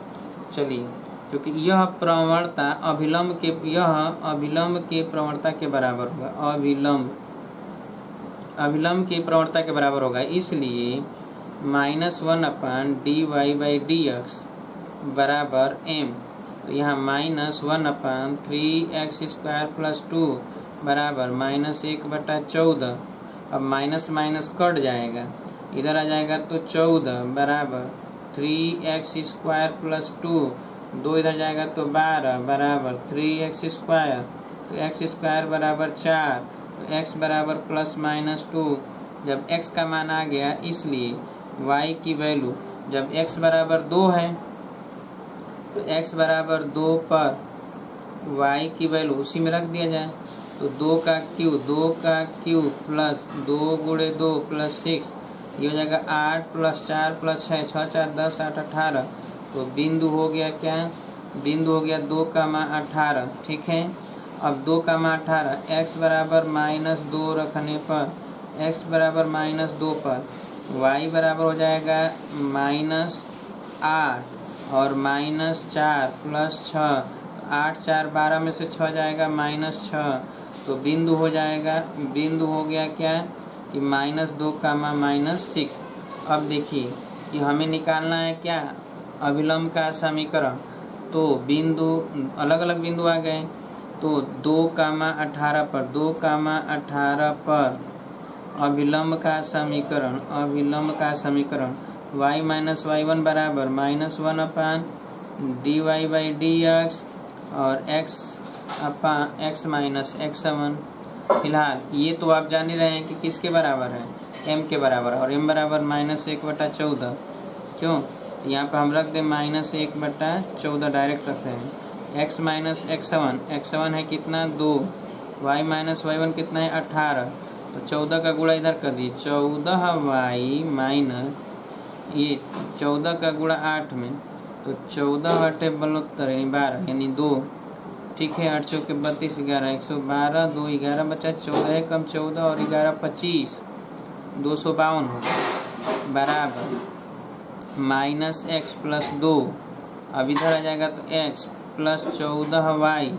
A: चलिए, क्योंकि यह प्रवणता अभिलंब के प्रवणता के बराबर होगा, अभिलंब की प्रवणता के बराबर होगा, इसलिए -1/dy/dx बराबर m। तो यहाँ -1/3x² + 2 बराबर -1/14। अब माइनस माइनस कट जाएगा, इधर आ जाएगा तो 14 बराबर 3x² + 2, 2 इधर जाएगा तो 12 बराबर 3x²। तो x² बराबर 4, तो x बराबर ±2। जब x का मान आ गया, इसलिए y की वैल्यू जब x बराबर 2 है, तो x बराबर 2 पर y की वैल्यू उसी में रख दिया जाए। तो 2 का क्यूब प्लस 2 × 2 + 6, ये हो जाएगा 8 + 4 + 6, 6 4 10 8 18। तो बिंदु हो गया क्या, बिंदु हो गया 2, 18। ठीक है, अब 2, 18 x बराबर -2 रखने पर, x बराबर -2 पर y बराबर हो जाएगा -8 और -4 + 6, 8 4 12 में से 6 जाएगा -6। तो बिंदु हो जाएगा, बिंदु हो गया क्या कि -2, -6। अब देखिए कि हमें निकालना है क्या, अभिलंब का समीकरण। तो बिंदु अलग अलग बिंदु आ गए, तो 2, 18 पर अभिलंब का समीकरण y - y1 बराबर -1/dy/dx और x - x1। फिलहाल ये तो आप जान ही रहे हैं कि किसके बराबर है, m के बराबर, और m बराबर -1/14। क्यों, तो यहाँ पर हम रख दें -1/14 डायरेक्ट रख रहे हैं। x - x1 है कितना 2, y - y1 कितना है 18। तो 14 का गुणा इधर कर दी, 14y माइनस ये 14 का गुणा 8 में, तो 14 × 72 यानी 12 यानी 2। ठीक है, 8 चौके 32, 11 112, 2 11 बचा, 14 कम 14 और 11 25, 252 हो बराबर -x + 2। अब इधर आ जाएगा तो x + 14y।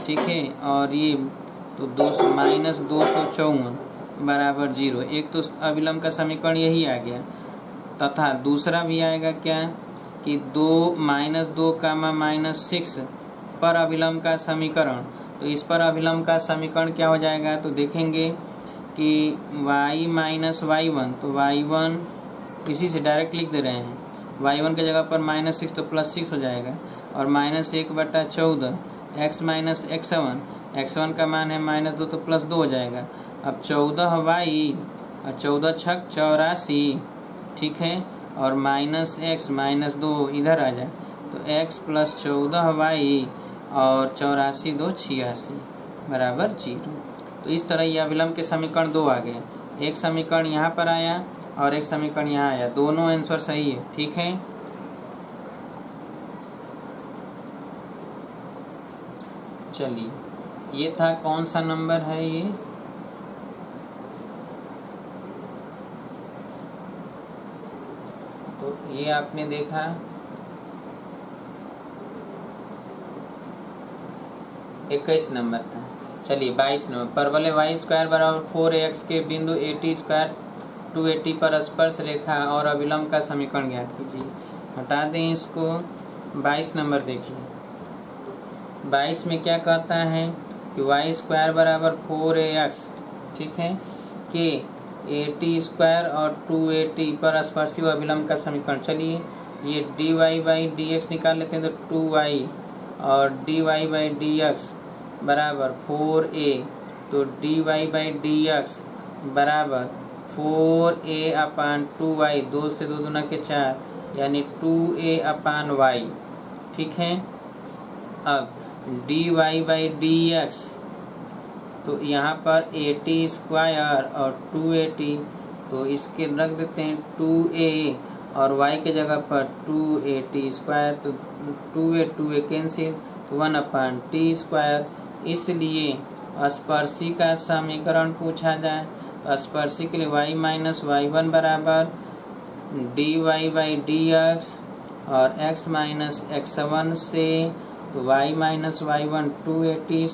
A: ठीक है, और ये तो -254 बराबर 0। एक तो अभिलंब का समीकरण यही आ गया, तथा दूसरा भी आएगा क्या कि 2 -6 पर अभिलंब का समीकरण। तो इस पर अभिलंब का समीकरण क्या हो जाएगा, तो देखेंगे कि y - y1, तो y1 इसी से डायरेक्ट लिख दे रहे हैं, y1 की जगह पर -6 तो +6 हो जाएगा, और -1/14 x - x1 का मान है -2 तो +2 हो जाएगा। अब 14y और 14 × 6 = 84। ठीक है, और -x - 2 इधर आ जाए, तो x + 14y और 84 2 86 बराबर 0। तो इस तरह ये अभिलंब के समीकरण 2 आ गए। एक समीकरण यहाँ पर आया और एक समीकरण यहाँ आया, दोनों आंसर सही है। ठीक है, चलिए ये था, कौन सा नंबर है ये, तो ये आपने देखा 21 नंबर था। चलिए 22 नंबर, परवलय y² बराबर 4ax के बिंदु 80² 280 पर स्पर्श रेखा और अभिलंब का समीकरण ज्ञात कीजिए। हटा दें इसको। 22 नंबर देखिए, 22 में क्या कहता है कि y² बराबर 4ax, ठीक है, के 80² और 280 पर स्पर्शी व अभिलंब का समीकरण। चलिए ये dy/dx निकाल लेते हैं, तो 2y और dy/dx बराबर 4a, तो dy/dx बराबर 4a/2y, 2 से 2 दूना के 4 यानी 2a/y। ठीक है, अब d y by d x, तो यहाँ पर AT² और 2AT, तो इसके रख देते हैं 2A और y के जगह पर 2AT², तो 2A कैंसिल, 1/t²। इसलिए स्पर्शी का समीकरण पूछा जाए तो स्पर्शी के लिए y माइनस y1 बराबर dy बाई डी एक्स और x माइनस x1 से, तो y माइनस y1 2AT²,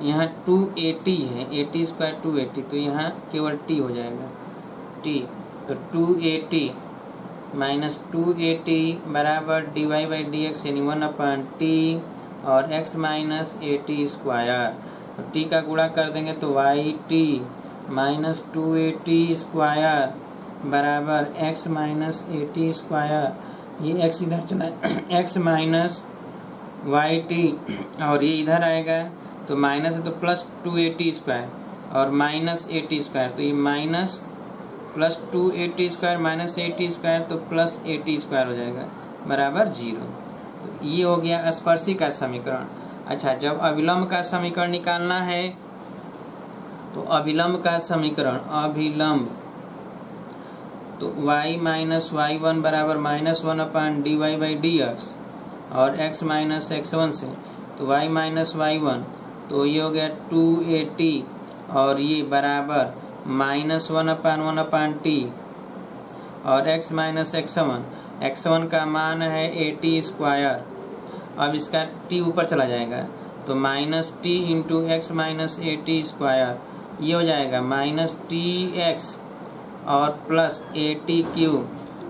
A: यहाँ 2AT है, AT² 2AT, तो यहाँ केवल t हो जाएगा t, तो 2AT माइनस 2AT बराबर dy बाई डी एक्स यानी 1/t और x माइनस AT², तो t का गुणा कर देंगे तो YT माइनस 2AT² बराबर x माइनस AT², ये x इधर चला x माइनस YT और ये इधर आएगा तो माइनस है तो प्लस 2AT² और माइनस AT², तो ये minus plus 2AT² minus AT² तो प्लस AT² हो जाएगा बराबर 0। तो ये हो गया स्पर्शी का समीकरण। अच्छा, जब अभिलंब का समीकरण निकालना है तो अभिलंब का समीकरण, अभिलंब तो y माइनस y1 बराबर minus 1/dy by d x और x माइनस x1 से, तो y माइनस y1, तो ये हो गया 2AT और ये बराबर माइनस 1/t और x माइनस x1 का मान है AT²। अब इसका t ऊपर चला जाएगा तो minus t into x minus AT², ये हो जाएगा माइनस TX और प्लस AT³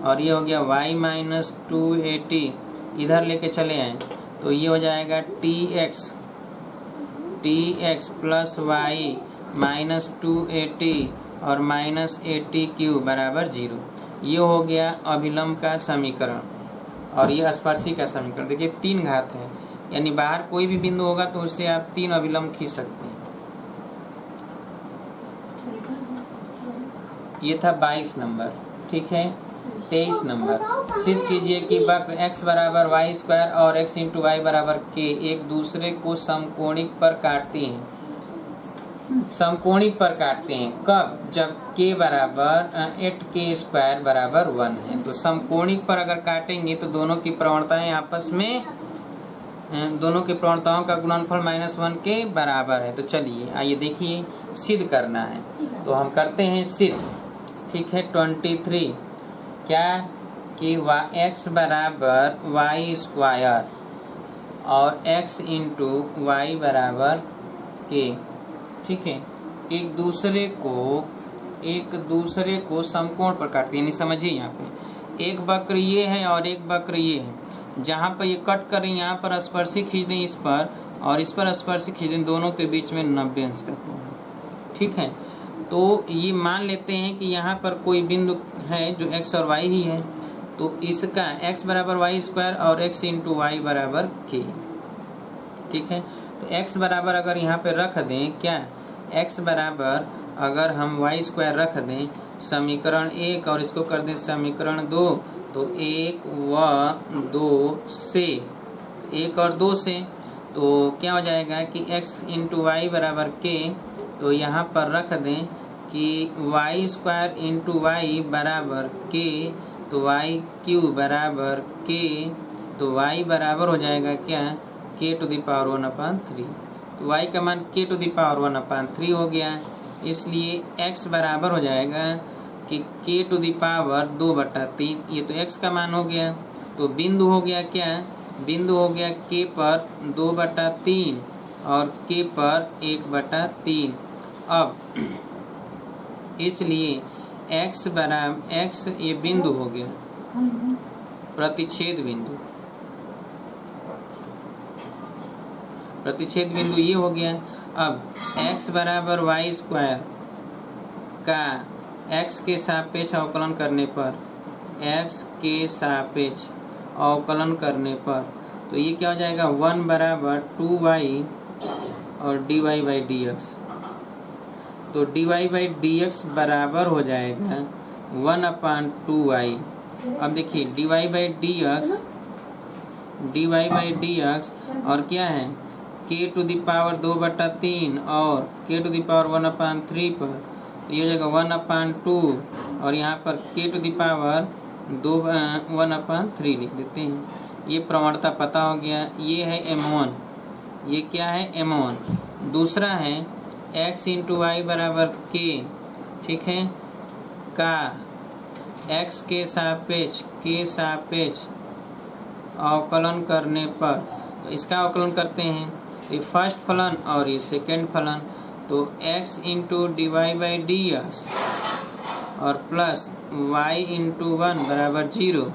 A: और ये हो गया y माइनस 2AT, इधर लेके चले आए तो ये हो जाएगा TX plus y minus 2AT और माइनस AT³ बराबर 0। ये हो गया अभिलंब का समीकरण और ये स्पर्शी का समीकरण। देखिए 3 घात है, यानी बाहर कोई भी बिंदु होगा तो उससे आप 3 अभिलंब खींच सकते हैं। ये था 22 नंबर, ठीक है। 23 नंबर, सिद्ध कीजिए कि वक्र x बराबर y² और x इंटू y बराबर k एक दूसरे को समकोणिक पर काटते हैं। समकोणिक पर काटते हैं कब? जब k बराबर 8k² बराबर 1 है। तो समकोणिक पर अगर काटेंगे तो दोनों की प्रवणताएं आपस में, दोनों की प्रवणताओं का गुणनफल -1 के बराबर है। तो चलिए आइए देखिए सिद्ध करना है, तो हम करते हैं सिद्ध, ठीक है। 23 क्या कि x बराबर y² और x इंटू वाई बराबर k, ठीक है, एक दूसरे को समकोण पर काटते हैं। यानी समझिए यहाँ पे एक वक्र ये है और एक वक्र ये है, जहाँ पर ये कट कर रही है यहाँ पर स्पर्शी खींच दें इस पर और इस पर स्पर्शी खींच दें, दोनों के बीच में 90 अंश का कोण है, ठीक है। तो ये मान लेते हैं कि यहाँ पर कोई बिंदु है जो x और y ही है, तो इसका x बराबर y² और x इंटू वाई बराबर k, ठीक है। तो x बराबर अगर यहाँ पे रख दें, क्या x बराबर अगर हम y² रख दें समीकरण 1 और इसको कर दें समीकरण 2, तो 1 व 2 से, 1 और 2 से, तो क्या हो जाएगा कि x इंटू वाई बराबर k, तो यहाँ पर रख दें कि y² इंटू वाई बराबर k, तो y³ बराबर k, तो y बराबर हो जाएगा क्या k⁻⁴। तो y का मान k⁻⁴ हो गया, इसलिए x बराबर हो जाएगा कि k⁻2/3, ये तो x का मान हो गया। तो बिंदु हो गया क्या, बिंदु हो गया k पर 2/3 और k पर 1/3। अब इसलिए x बराबर x, ये बिंदु हो गया प्रतिच्छेद बिंदु, प्रतिच्छेद बिंदु ये हो गया। अब x बराबर y² का x के सापेक्ष अवकलन करने पर, x के सापेक्ष अवकलन करने पर, तो ये क्या हो जाएगा 1 बराबर 2y और dy बाई डी एक्स। तो dy बाई डी एक्स बराबर हो जाएगा 1/2y। अब देखिए dy by d x dy by d x, और क्या है k टू द पावर 2/3 और k टू द पावर 1/3 पर, तो ये हो जाएगा 1/2 और यहाँ पर k टू द पावर 1/3 लिख देते हैं। ये प्रवणता पता हो गया। ये है m1, ये क्या है m1। दूसरा है x इंटू वाई बराबर k, ठीक है, का x के सापेक्ष अवकलन करने पर, तो इसका अवकलन करते हैं, ये फर्स्ट फलन और ये सेकेंड फलन, तो x into d y by d x और प्लस y इंटू 1 बराबर 0,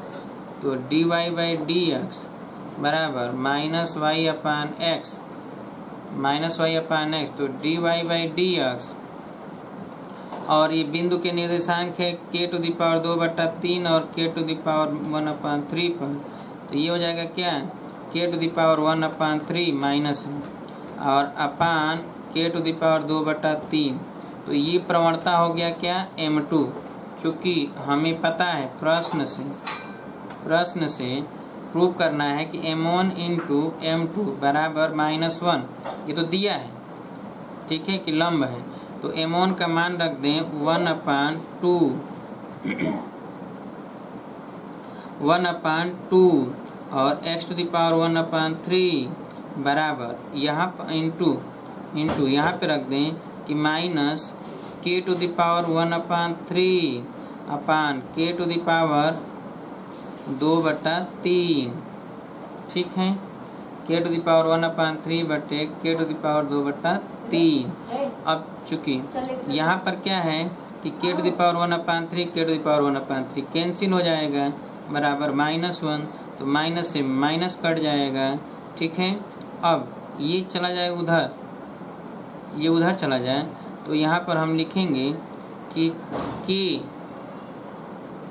A: तो d y by d x बराबर माइनस वाई अपान एक्स, तो d y by d x, और ये बिंदु के निर्देशांक है k टू द पावर 2/3 और k टू द पावर 1/3 पर, तो ये हो जाएगा क्या k to the power 1/3 minus है और upon k to the power 2/3, तो ये प्रवणता हो गया क्या m2। चूँकि हमें पता है प्रश्न से प्रूव करना है कि m1 इंटू m2 बराबर -1, ये तो दिया है, ठीक है, कि लंब है, तो m1 का मान रख दें 1/2 और x टू द पावर 1/3 बराबर यहाँ इंटू यहाँ पे रख दें कि minus k to the power 1/3 upon k to the power 2/3, ठीक है, k टू द पावर 1/3 बटे k टू द पावर 2/3। अब चूँकि यहाँ पर क्या है कि k to the power 1/3 k to the power 1/3 cancel हो जाएगा बराबर -1, तो माइनस से माइनस कट जाएगा, ठीक है। अब ये चला जाए उधर, ये उधर चला जाए, तो यहाँ पर हम लिखेंगे कि k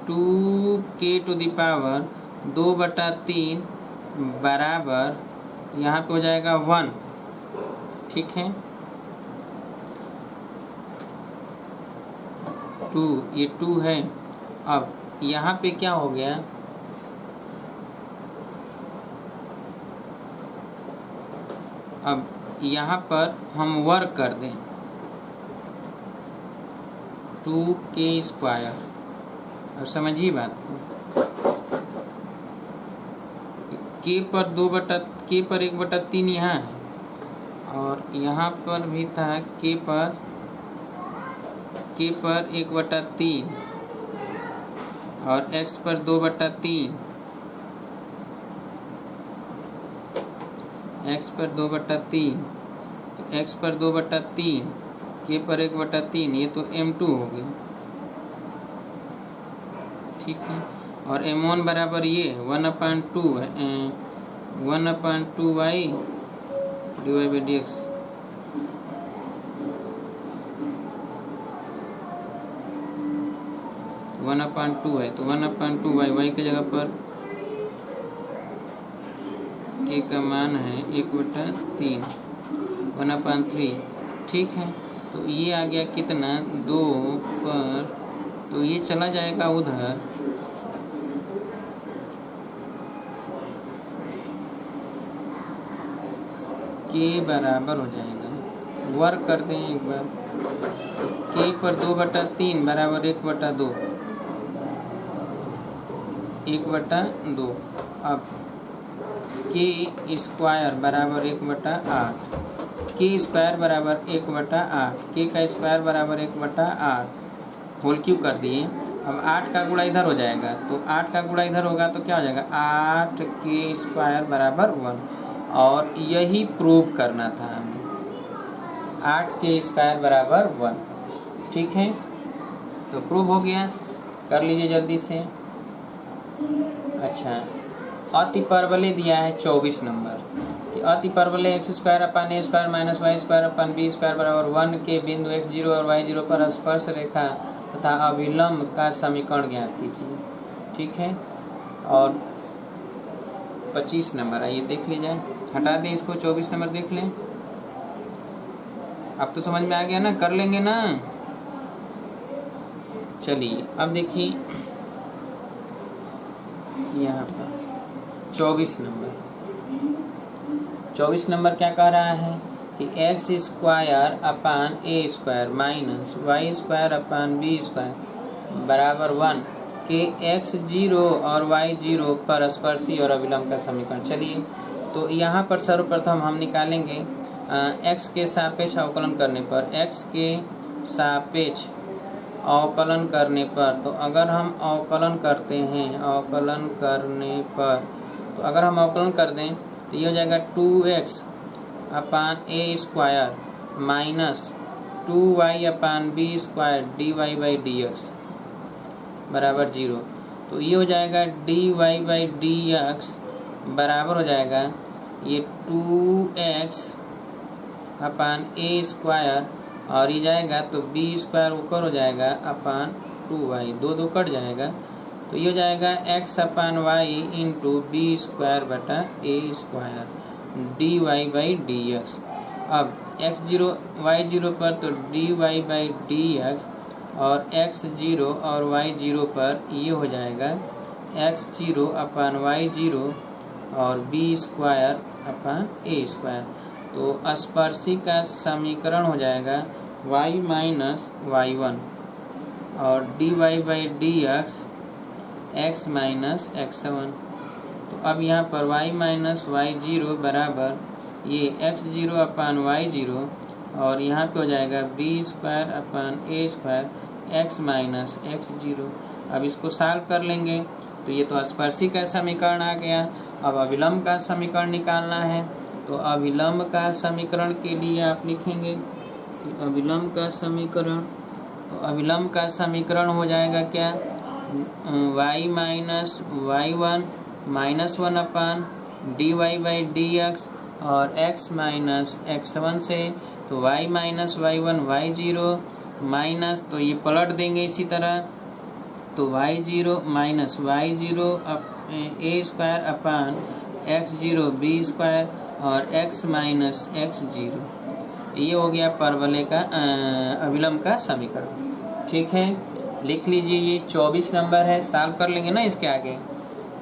A: टू द पावर 2/3 बराबर यहाँ पे हो जाएगा 1, ठीक है, 2, ये 2 है। अब यहाँ पे क्या हो गया, अब यहाँ पर हम वर्क कर दें 2k², अब समझिए बात को, k पर 1/3 यहाँ है और यहाँ पर भी था k पर 1/3 और x पर 2/3, x पर 2/3, तो x पर 2/3 k पर 1/3, ये तो m2 हो गया, ठीक है। और m1 बराबर ये 1/2 y dy by d x, तो 1/2 है, तो 1/2 y की जगह पर k का मान है 1/3, 1/3, ठीक है। तो ये आ गया कितना 2 पर, तो ये चला जाएगा उधर, k बराबर हो जाएगा, वर्क कर दें एक बार, k पर 2/3 बराबर 1/2, अब k² बराबर 1/8, k² बराबर 1/8, k का स्क्वायर बराबर 1/8 होल क्यूब कर दिए। अब 8 का गुणा इधर हो जाएगा, तो 8 का गुणा इधर होगा तो क्या हो जाएगा 8k² बराबर 1, और यही प्रूव करना था हमें, 8k² बराबर 1, ठीक है। तो प्रूव हो गया, कर लीजिए जल्दी से। अच्छा, अति परवलय दिया है 24 नंबर, अति परवलय x² अपान a² माइनस y² अपान b² बराबर 1 के बिंदु x0 और y0 पर स्पर्श रेखा तथा अभिलंब का समीकरण ज्ञात कीजिए, ठीक है। और 25 नंबर आइए देख लीजिए, हटा दें इसको, 24 नंबर देख लें। अब तो समझ में आ गया ना, कर लेंगे ना। चलिए अब देखिए यहाँ पर 24 नंबर क्या कह रहा है कि x square upon a square minus y square upon b square बराबर 1 के एक्स 0 और वाई 0 परस्पर्शी और अविलंब का समीकरण। चलिए तो यहाँ पर सर्वप्रथम हम निकालेंगे एक्स के सापेक्ष अवकलन करने पर, एक्स के सापेक्ष अवकलन करने पर, तो अगर हम अवकलन करते हैं, अवकलन करने पर, तो अगर हम अवकलन कर दें तो ये हो जाएगा 2x upon a square minus 2y upon b square d y by d x बराबर 0। तो ये हो जाएगा d y by d x बराबर हो जाएगा ये 2x अपान ए स्क्वायर और ये जाएगा तो बी स्क्वायर ऊपर हो जाएगा अपान 2y, 2 कट जाएगा तो ये हो जाएगा x upon y into b square बटा a square d y by d x. अब x0 y0 पर तो d y by d x और x0 और y0 पर ये हो जाएगा x0 अपान y0 और B square upon a square. तो स्पर्शी का समीकरण हो जाएगा y माइनस y1 और d y by d x x minus x1। तो अब यहाँ पर y माइनस y0 बराबर ये x0 अपान y0 और यहाँ पे हो जाएगा b square upon a square x minus x0। अब इसको सॉल्व कर लेंगे तो ये तो स्पर्शी का समीकरण आ गया। अब अविलंब का समीकरण निकालना है तो अविलंब का समीकरण के लिए आप लिखेंगे अविलंब का समीकरण, तो अविलंब का समीकरण हो जाएगा क्या, y minus y1 minus 1 upon d y by d x और x माइनस x1 से तो y minus y1 y0 minus, तो ये पलट देंगे इसी तरह तो y0 minus y0 a square upon x0 b square और x माइनस x0। ये हो गया परवलय का अविलंब का समीकरण। ठीक है, लिख लीजिए। ये 24 नंबर है, सॉल्व कर लेंगे ना इसके आगे।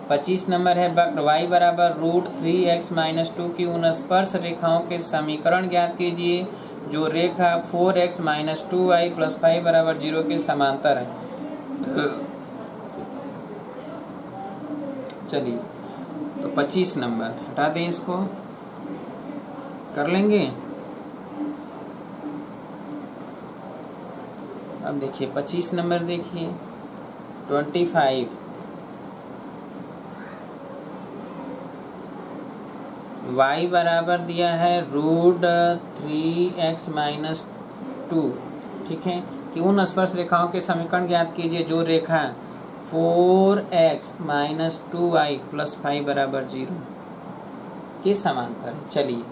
A: 25 नंबर है वक्र y बराबर √3x माइनस 2 की उन स्पर्श रेखाओं के समीकरण ज्ञात कीजिए जो रेखा 4x माइनस 2y प्लस 5 बराबर 0 के समांतर है। चलिए तो 25 नंबर हटा दें, इसको कर लेंगे। अब देखिए 25 नंबर देखिए 25 y बराबर दिया है √3x माइनस 2। ठीक है कि उन स्पर्श रेखाओं के समीकरण ज्ञात कीजिए जो रेखा 4x माइनस 2y प्लस 5 बराबर 0 के समांतर है। चलिए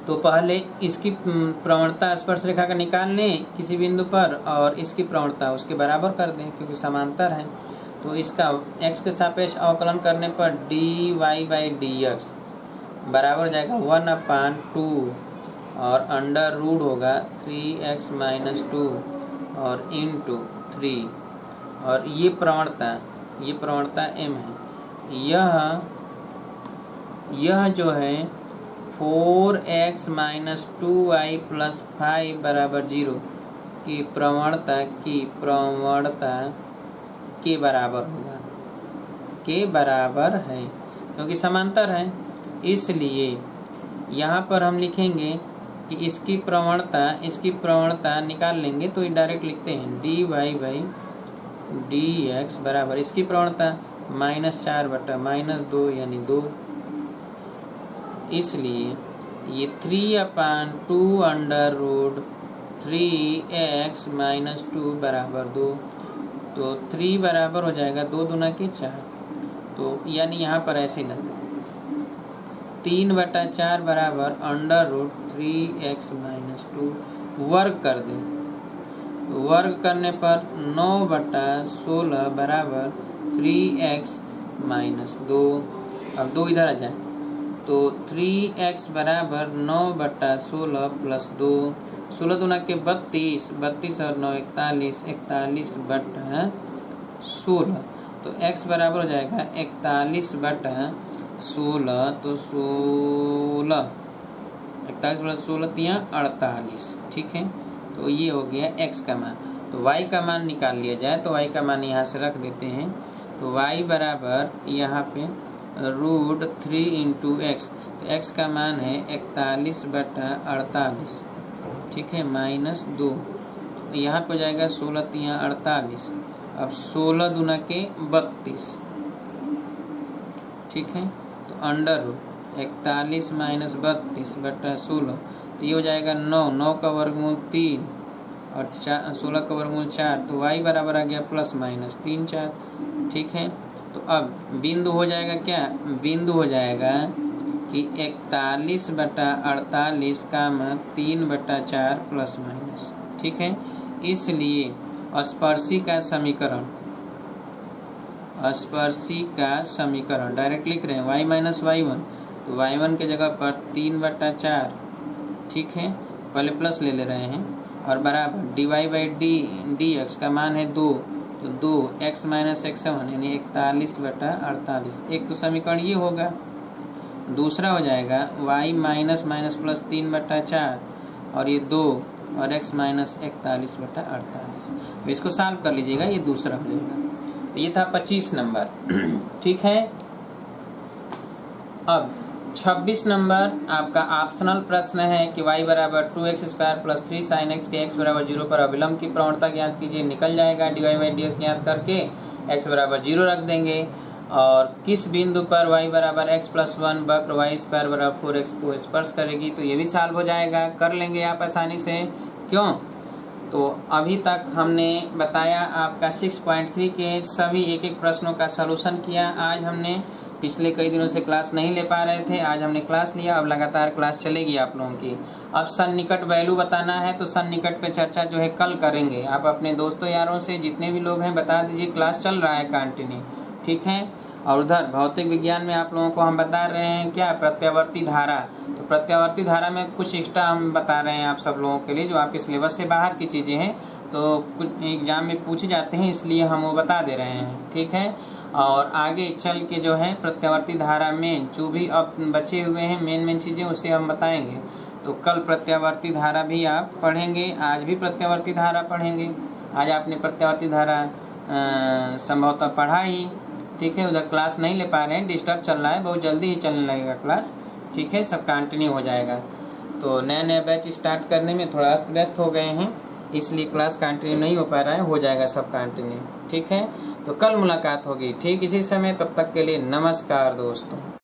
A: तो पहले इसकी प्रवणता स्पर्श रेखा का निकाल लें किसी बिंदु पर और इसकी प्रवणता उसके बराबर कर दें क्योंकि समांतर है। तो इसका x के सापेक्ष अवकलन करने पर d y by d x बराबर हो जाएगा 1/2 और अंडर रूट होगा 3x माइनस 2 और इंटू 3 और ये प्रवणता m है। यह जो है 4x माइनस 2y प्लस 5 बराबर 0 की प्रवणता के बराबर होगा, के बराबर है क्योंकि समांतर है। इसलिए यहाँ पर हम लिखेंगे कि इसकी प्रवणता निकाल लेंगे तो ये डायरेक्ट लिखते हैं d y by d x बराबर इसकी प्रवणता -4 बटा -2 यानी 2। इसलिए ये 3/2 अंडर रूट 3x माइनस 2 बराबर 2। तो 3 बराबर हो जाएगा 2 दूना के 4, तो यानी यहाँ पर ऐसे लग 3/4 बराबर अंडर रूट 3x माइनस 2 वर्ग कर दें। तो वर्ग करने पर 9/16 बराबर 3x माइनस 2। अब 2 इधर आ जाए तो 3x बराबर 9/16 प्लस 2, 16 दूना के 32, 32 और 9 41, 41/16। तो x बराबर हो जाएगा 41/16, तो 16, 41/16 तिया 48, ठीक है। तो ये हो गया x का मान। तो y का मान निकाल लिया जाए, तो y का मान यहाँ से रख देते हैं। तो y बराबर यहाँ पे √3 × x, तो x का मान है 41/48, ठीक है, -2, यहाँ पे हो जाएगा 16 तिया 48, अब 16 दूना के 32, ठीक है। तो √ 41 - 32/16, तो ये हो जाएगा 9, 9 का वर्गमूल 3 और 16 का वर्गमूल 4, तो y बराबर आ गया ±3 4, ठीक है। तो अब बिंदु हो जाएगा क्या, बिंदु हो जाएगा कि 41/48 का मान 3/4 ±, ठीक है। इसलिए स्पर्शी का समीकरण डायरेक्ट लिख रहे हैं y - y1, तो y1 के जगह पर 3/4, ठीक है, पहले प्लस ले रहे हैं, और बराबर dy/dx का मान है 2, तो 2x - x1 यानी 41/48। एक तो समीकरण ये होगा, दूसरा हो जाएगा y - +3/4 और ये 2 और x - 41/48। इसको सॉल्व कर लीजिएगा, ये दूसरा हो जाएगा। तो ये था 25 नंबर, ठीक है। अब 26 नंबर आपका ऑप्शनल प्रश्न है कि y बराबर 2x² + 3 sin x के x बराबर 0 पर अविलंब की प्रवणता ज्ञात कीजिए। निकल जाएगा, dy/dx ज्ञात करके x बराबर 0 रख देंगे, और किस बिंदु पर y बराबर x + 1 वक्र y² बराबर 4x को स्पर्श करेगी। तो ये भी सॉल्व हो जाएगा, कर लेंगे आप आसानी से। क्यों? तो अभी तक हमने बताया आपका 6.3 के सभी एक प्रश्नों का सलूशन किया। आज हमने, पिछले कई दिनों से क्लास नहीं ले पा रहे थे, आज हमने क्लास लिया, अब लगातार क्लास चलेगी आप लोगों की। अब सन्निकट वैल्यू बताना है, तो सन्निकट पे चर्चा जो है कल करेंगे। आप अपने दोस्तों यारों से जितने भी लोग हैं बता दीजिए, क्लास चल रहा है कंटिन्यू, ठीक है। और उधर भौतिक विज्ञान में आप लोगों को हम बता रहे हैं क्या, प्रत्यावर्ती धारा। तो प्रत्यावर्ती धारा में कुछ एक्स्ट्रा हम बता रहे हैं आप सब लोगों के लिए, जो आपके सिलेबस से बाहर की चीज़ें हैं, तो कुछ एग्जाम में पूछे जाते हैं, इसलिए हम वो बता दे रहे हैं, ठीक है। और आगे चल के जो है प्रत्यावर्ती धारा में जो भी अब बचे हुए हैं मेन चीज़ें, उसे हम बताएंगे। तो कल प्रत्यावर्ती धारा भी आप पढ़ेंगे, आज भी प्रत्यावर्ती धारा पढ़ेंगे। आज आपने प्रत्यावर्ती धारा संभवतः पढ़ा ही, ठीक है। उधर क्लास नहीं ले पा रहे हैं, डिस्टर्ब चल रहा है, बहुत जल्दी ही चलने लगेगा क्लास, ठीक है, सब कंटिन्यू हो जाएगा। तो नया बैच स्टार्ट करने में थोड़ा अस्त व्यस्त हो गए हैं, इसलिए क्लास कंटिन्यू नहीं हो पा रहा है, हो जाएगा सब कंटिन्यू, ठीक है। तो कल मुलाकात होगी ठीक इसी समय, तब तक के लिए नमस्कार दोस्तों।